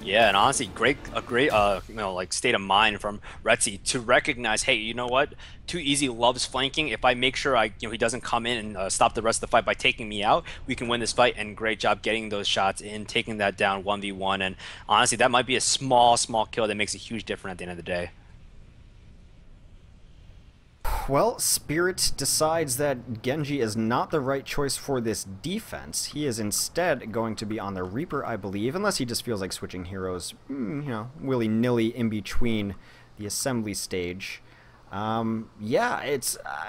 Yeah, and honestly, a great like state of mind from Retzi to recognize, hey, you know what? Too Easy loves flanking. If I make sure he doesn't come in and stop the rest of the fight by taking me out, we can win this fight. And great job getting those shots in, taking that down 1v1. And honestly, that might be a small kill that makes a huge difference at the end of the day. Well, Spirit decides that Genji is not the right choice for this defense. He is instead going to be on the Reaper, I believe, unless he just feels like switching heroes, willy-nilly in between the assembly stage. Yeah,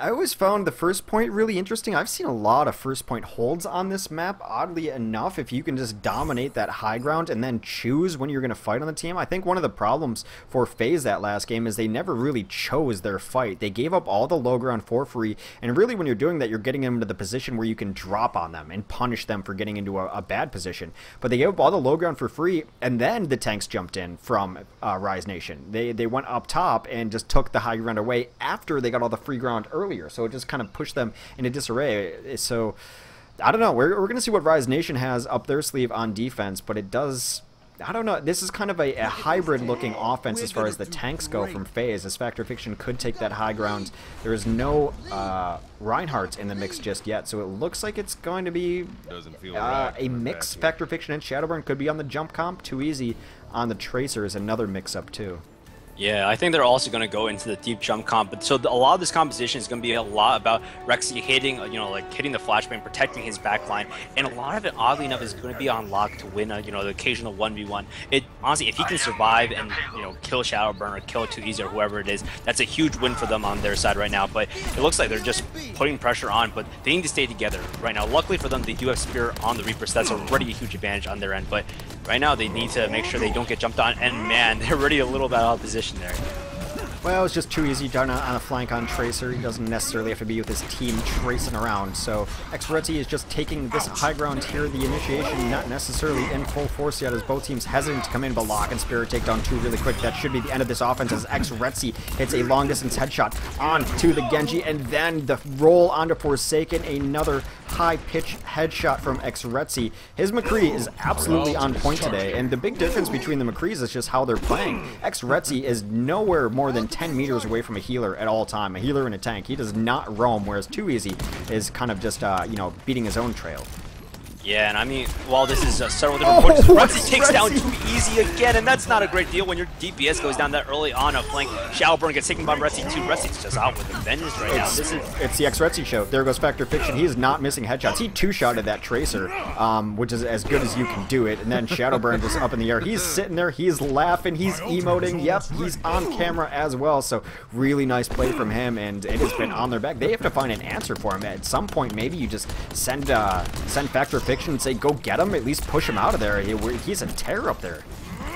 I always found the first point really interesting. I've seen a lot of first point holds on this map, oddly enough, if you can just dominate that high ground and then choose when you're going to fight on the team. I think one of the problems for FaZe that last game is they never really chose their fight. They gave up all the low ground for free, and really when you're doing that, you're getting them into the position where you can drop on them and punish them for getting into a bad position. But they gave up all the low ground for free, and then the tanks jumped in from Rise Nation. They went up top and just took the high ground away after they got all the free ground earlier, so it just kind of pushed them into disarray. So I don't know, we're gonna see what Rise Nation has up their sleeve on defense, but it does, I don't know, this is kind of a hybrid looking offense as far as the tanks go from FaZe, as Factor Fiction could take that high ground. There is no Reinhardt in the mix just yet, so it looks like it's going to be a mix. Factor Fiction and Shadowburn could be on the jump comp. Too Easy on the Tracer is another mix up too. Yeah, I think they're also going to go into the deep jump comp, but so a lot of this composition is going to be a lot about Rexy hitting, hitting the flashbang, protecting his backline, and a lot of it, oddly enough, is going to be on lock to win, the occasional 1v1. It honestly, if he can survive and kill Shadowburn or kill Too Easy or whoever it is, that's a huge win for them on their side right now. But it looks like they're just putting pressure on, but they need to stay together right now. Luckily for them, they do have Spirit on the Reaper, so that's already a huge advantage on their end. But right now, they need to make sure they don't get jumped on, and man, they're already a little bit out of position there. Well, it's just Too Easy down on a flank on Tracer. He doesn't necessarily have to be with his team tracing around. So Xrexy is just taking this high ground here. The initiation not necessarily in full force yet as both teams hesitant to come in, but Lock and Spirit take down 2 really quick. That should be the end of this offense as Xrexy hits a long distance headshot onto the Genji, and then the roll onto Forsaken. Another high pitch headshot from Xrexy. His McCree is absolutely on point today, and the big difference between the McCrees is just how they're playing. Xrexy is nowhere more than 10 meters away from a healer at all time, a healer in a tank. He does not roam, whereas Too Easy is kind of just, beating his own trail. Yeah, and I mean, while this is several different points, Rexy takes down Too Easy again, and that's not a great deal when your DPS goes down that early on a flank. Shadowburn gets taken by Rexy too. Rexy's just out with a vengeance right now. It's the Xrexy show. There goes Factor Fiction. He is not missing headshots. He two-shotted that Tracer, which is as good as you can do it, and then Shadowburn just up in the air. He's sitting there, he's laughing, he's emoting. Yep, he's on camera as well, so really nice play from him, and it has been on their back. They have to find an answer for him. At some point, maybe you just send Factor Fiction and say, go get him, at least push him out of there. He's a terror up there.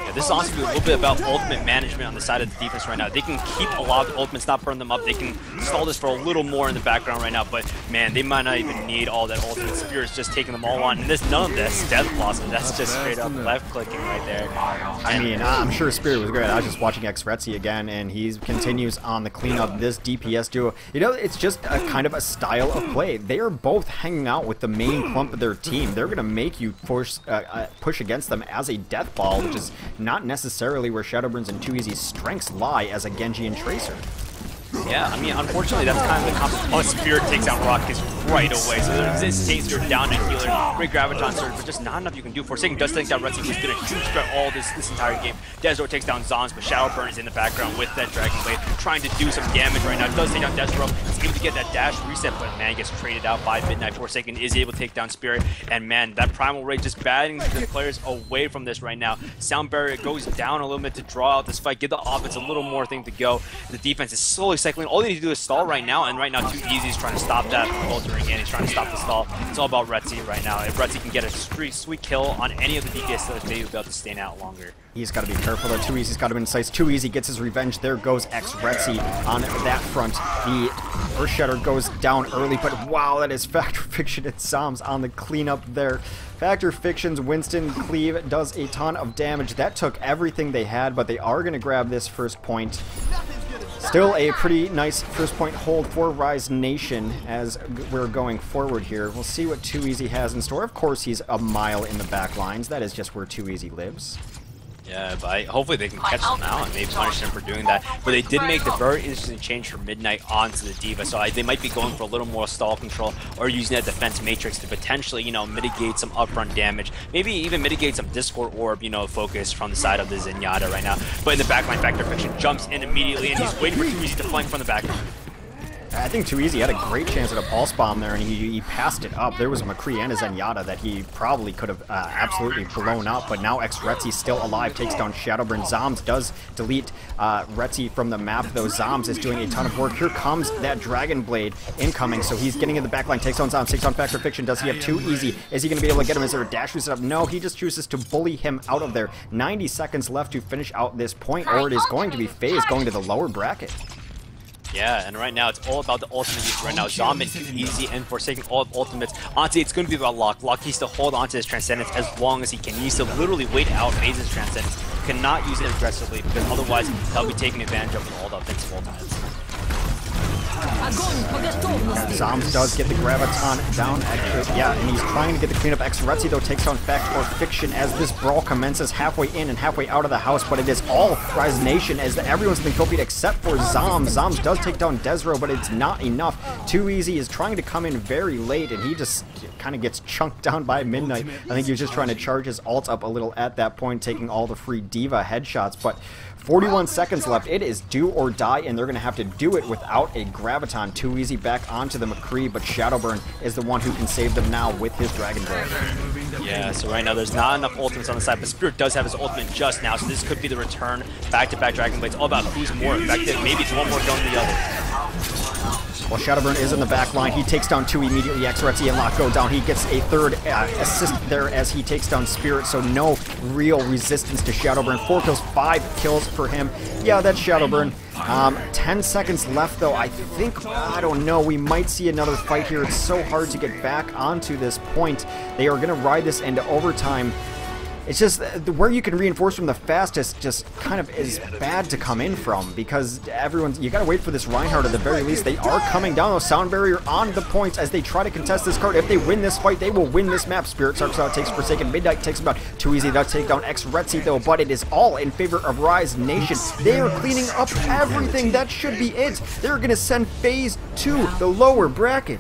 Yeah, this is honestly a little bit about ultimate management on the side of the defense right now. They can keep a lot of the ultimates, not burn them up. They can stall this for a little more in the background right now, but man, they might not even need all that ultimate. Spirit's just taking them all on, and there's none of this death blossom. That's just straight up left clicking right there. I mean, I'm sure Spirit was great. I was just watching Xretzy again, and he continues on the cleanup. This DPS duo, you know, it's just a kind of a style of play. They are both hanging out with the main clump of their team. They're going to make you push against them as a death ball, which is not necessarily where Shadowburn's and 2EZ's strengths lie as a Genji and Tracer. Yeah, I mean, unfortunately, that's kind of the comp. Oh, Spirit takes out Rockets right away. So there's this Taser down and healer. Great Graviton surge, but just not enough you can do. Forsaken does take down Retzi, who's going to huge threat all this entire game. Desro takes down Zoms, but Shadowburn is in the background with that Dragon Blade, trying to do some damage right now. Does take down Desro. He's able to get that dash reset, but man, gets traded out by Midnight. Forsaken is able to take down Spirit, and man, that Primal Rage just batting the players away from this right now. Sound Barrier goes down a little bit to draw out this fight, give the offense a little more thing to go. The defense is slowly cycling. All they need to do is stall right now, and right now 2EZ is trying to stop that from altering, and he's trying to stop the stall. It's all about Retzi right now. If Retzi can get a sweet kill on any of the DPS killers, maybe he'll be able to stand out longer. He's got to be careful though. 2EZ's got him in sights. 2EZ gets his revenge. There goes Xretzy on that front. The Earth Shatter goes down early, but wow, that is Factor Fiction and Zoms on the cleanup there. Factor Fiction's Winston Cleave does a ton of damage. That took everything they had, but they are going to grab this first point. Still a pretty nice first point hold for Rise Nation as we're going forward here. We'll see what 2EZ has in store. Of course, he's a mile in the back lines. That is just where 2EZ lives. Yeah, but hopefully they can catch them out and maybe punish them for doing that. But they did make the very interesting change from Midnight onto the D.Va, so they might be going for a little more stall control or using that defense matrix to potentially, you know, mitigate some upfront damage. Maybe even mitigate some Discord Orb, you know, focus from the side of the Zenyatta right now. But in the backline, Factor Fiction jumps in immediately, and he's waiting for 2EZ to flank from the back. I think 2EZ had a great chance at a pulse bomb there, and he passed it up. There was a McCree and a Zenyatta that he probably could have absolutely blown up, but now Xretzy's still alive, takes down Shadowburn. Zoms does delete Retzi from the map, though. Zoms is doing a ton of work. Here comes that Dragon Blade incoming, so he's getting in the backline, takes on Zoms, takes on Factor Fiction. Does he have 2EZ? Is he going to be able to get him? Is there a dash reset up? No, he just chooses to bully him out of there. 90 seconds left to finish out this point, or it is going to be FaZe going to the lower bracket. Yeah, and right now it's all about the ultimate use right now. Zom and 2EZ and Forsaken all of ultimates. Honestly, it's going to be about Locke. Locke needs to hold on to his Transcendence as long as he can. He needs to literally wait out FaZe's Transcendence. Cannot use it aggressively because otherwise he'll be taking advantage of all the offensive ultimates. Zoms does get the Graviton down, actually, yeah, and he's trying to get the cleanup. Xretzy, though, takes on Factor Fiction as this brawl commences halfway in and halfway out of the house, but it is all Rise Nation as everyone's been copied except for Zoms. Zoms does take down Desro, but it's not enough. 2EZ is trying to come in very late, and he just kind of gets chunked down by Midnight. I think he was just trying to charge his ult up a little at that point, taking all the free D.Va headshots, but 41 seconds left. It is do or die, and they're going to have to do it without a Graviton. 2EZ back onto the McCree, but Shadowburn is the one who can save them now with his Dragon Blade. Yeah, so right now there's not enough ultimates on the side, but Spirit does have his ultimate just now, so this could be the return back-to-back Dragon Blades. All about who's more effective. Maybe it's one more gun than the other. Well, Shadowburn is in the back line. He takes down 2 immediately. Xretzy and Locke go down. He gets a third assist there as he takes down Spirit, so no real resistance to Shadowburn. 4 kills, 5 kills for him. Yeah, that's Shadowburn. 10 seconds left, though. I think, I don't know, we might see another fight here. It's so hard to get back onto this point. They are going to ride this into overtime. It's just where you can reinforce from the fastest just kind of is bad to come in from because you gotta wait for this Reinhardt at the very least. They are coming down, though. Sound Barrier on the points as they try to contest this card. If they win this fight, they will win this map. Spirit Sarks out, takes Forsaken. Midnight takes him out. 2EZ does take down Xretzy, though, but it is all in favor of Rise Nation. They are cleaning up everything. That should be it. They're gonna send FaZe to the lower bracket.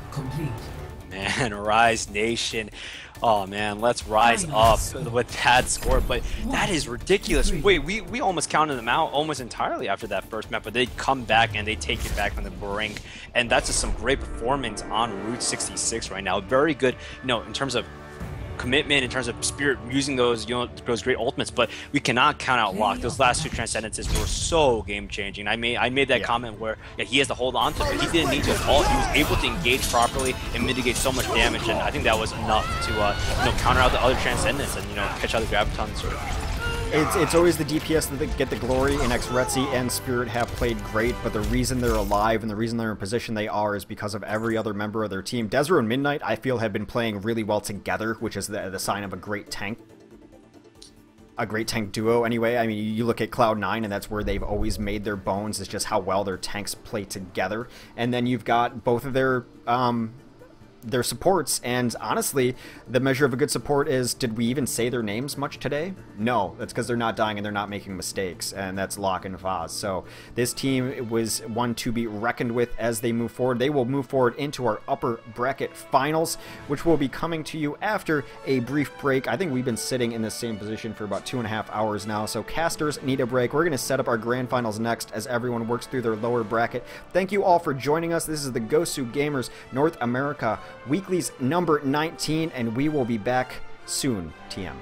Man, Rise Nation. Oh man, let's rise up with that score, but that is ridiculous. Wait, we almost counted them out almost entirely after that first map, but they come back and they take it back from the brink, and that's just some great performance on Route 66 right now. Very good, you know, in terms of commitment, in terms of Spirit using those, you know, those great ultimates, but we cannot count out Locke. Those last 2 Transcendences were so game-changing. I made that comment where he has to hold on to it, but he didn't need to at all. He was able to engage properly and mitigate so much damage, and I think that was enough to you know, counter out the other Transcendence and, you know, catch out the Graviton sort of. It's always the DPS that get the glory, and Xretzi and Spirit have played great, but the reason they're alive and the reason they're in position they are is because of every other member of their team. Desro and Midnight, I feel, have been playing really well together, which is the sign of a great tank. A great tank duo, anyway. I mean, you look at Cloud9, and that's where they've always made their bones, is just how well their tanks play together. And then you've got both of their supports, and honestly, the measure of a good support is, did we even say their names much today? No, that's because they're not dying and they're not making mistakes, and that's Locke and FaZe. So this team was one to be reckoned with as they move forward. They will move forward into our upper bracket finals, which will be coming to you after a brief break. I think we've been sitting in the same position for about 2.5 hours now, so casters need a break. We're going to set up our grand finals next as everyone works through their lower bracket. Thank you all for joining us. This is the GosuGamers North America Weeklies number 19, and we will be back soon, TM.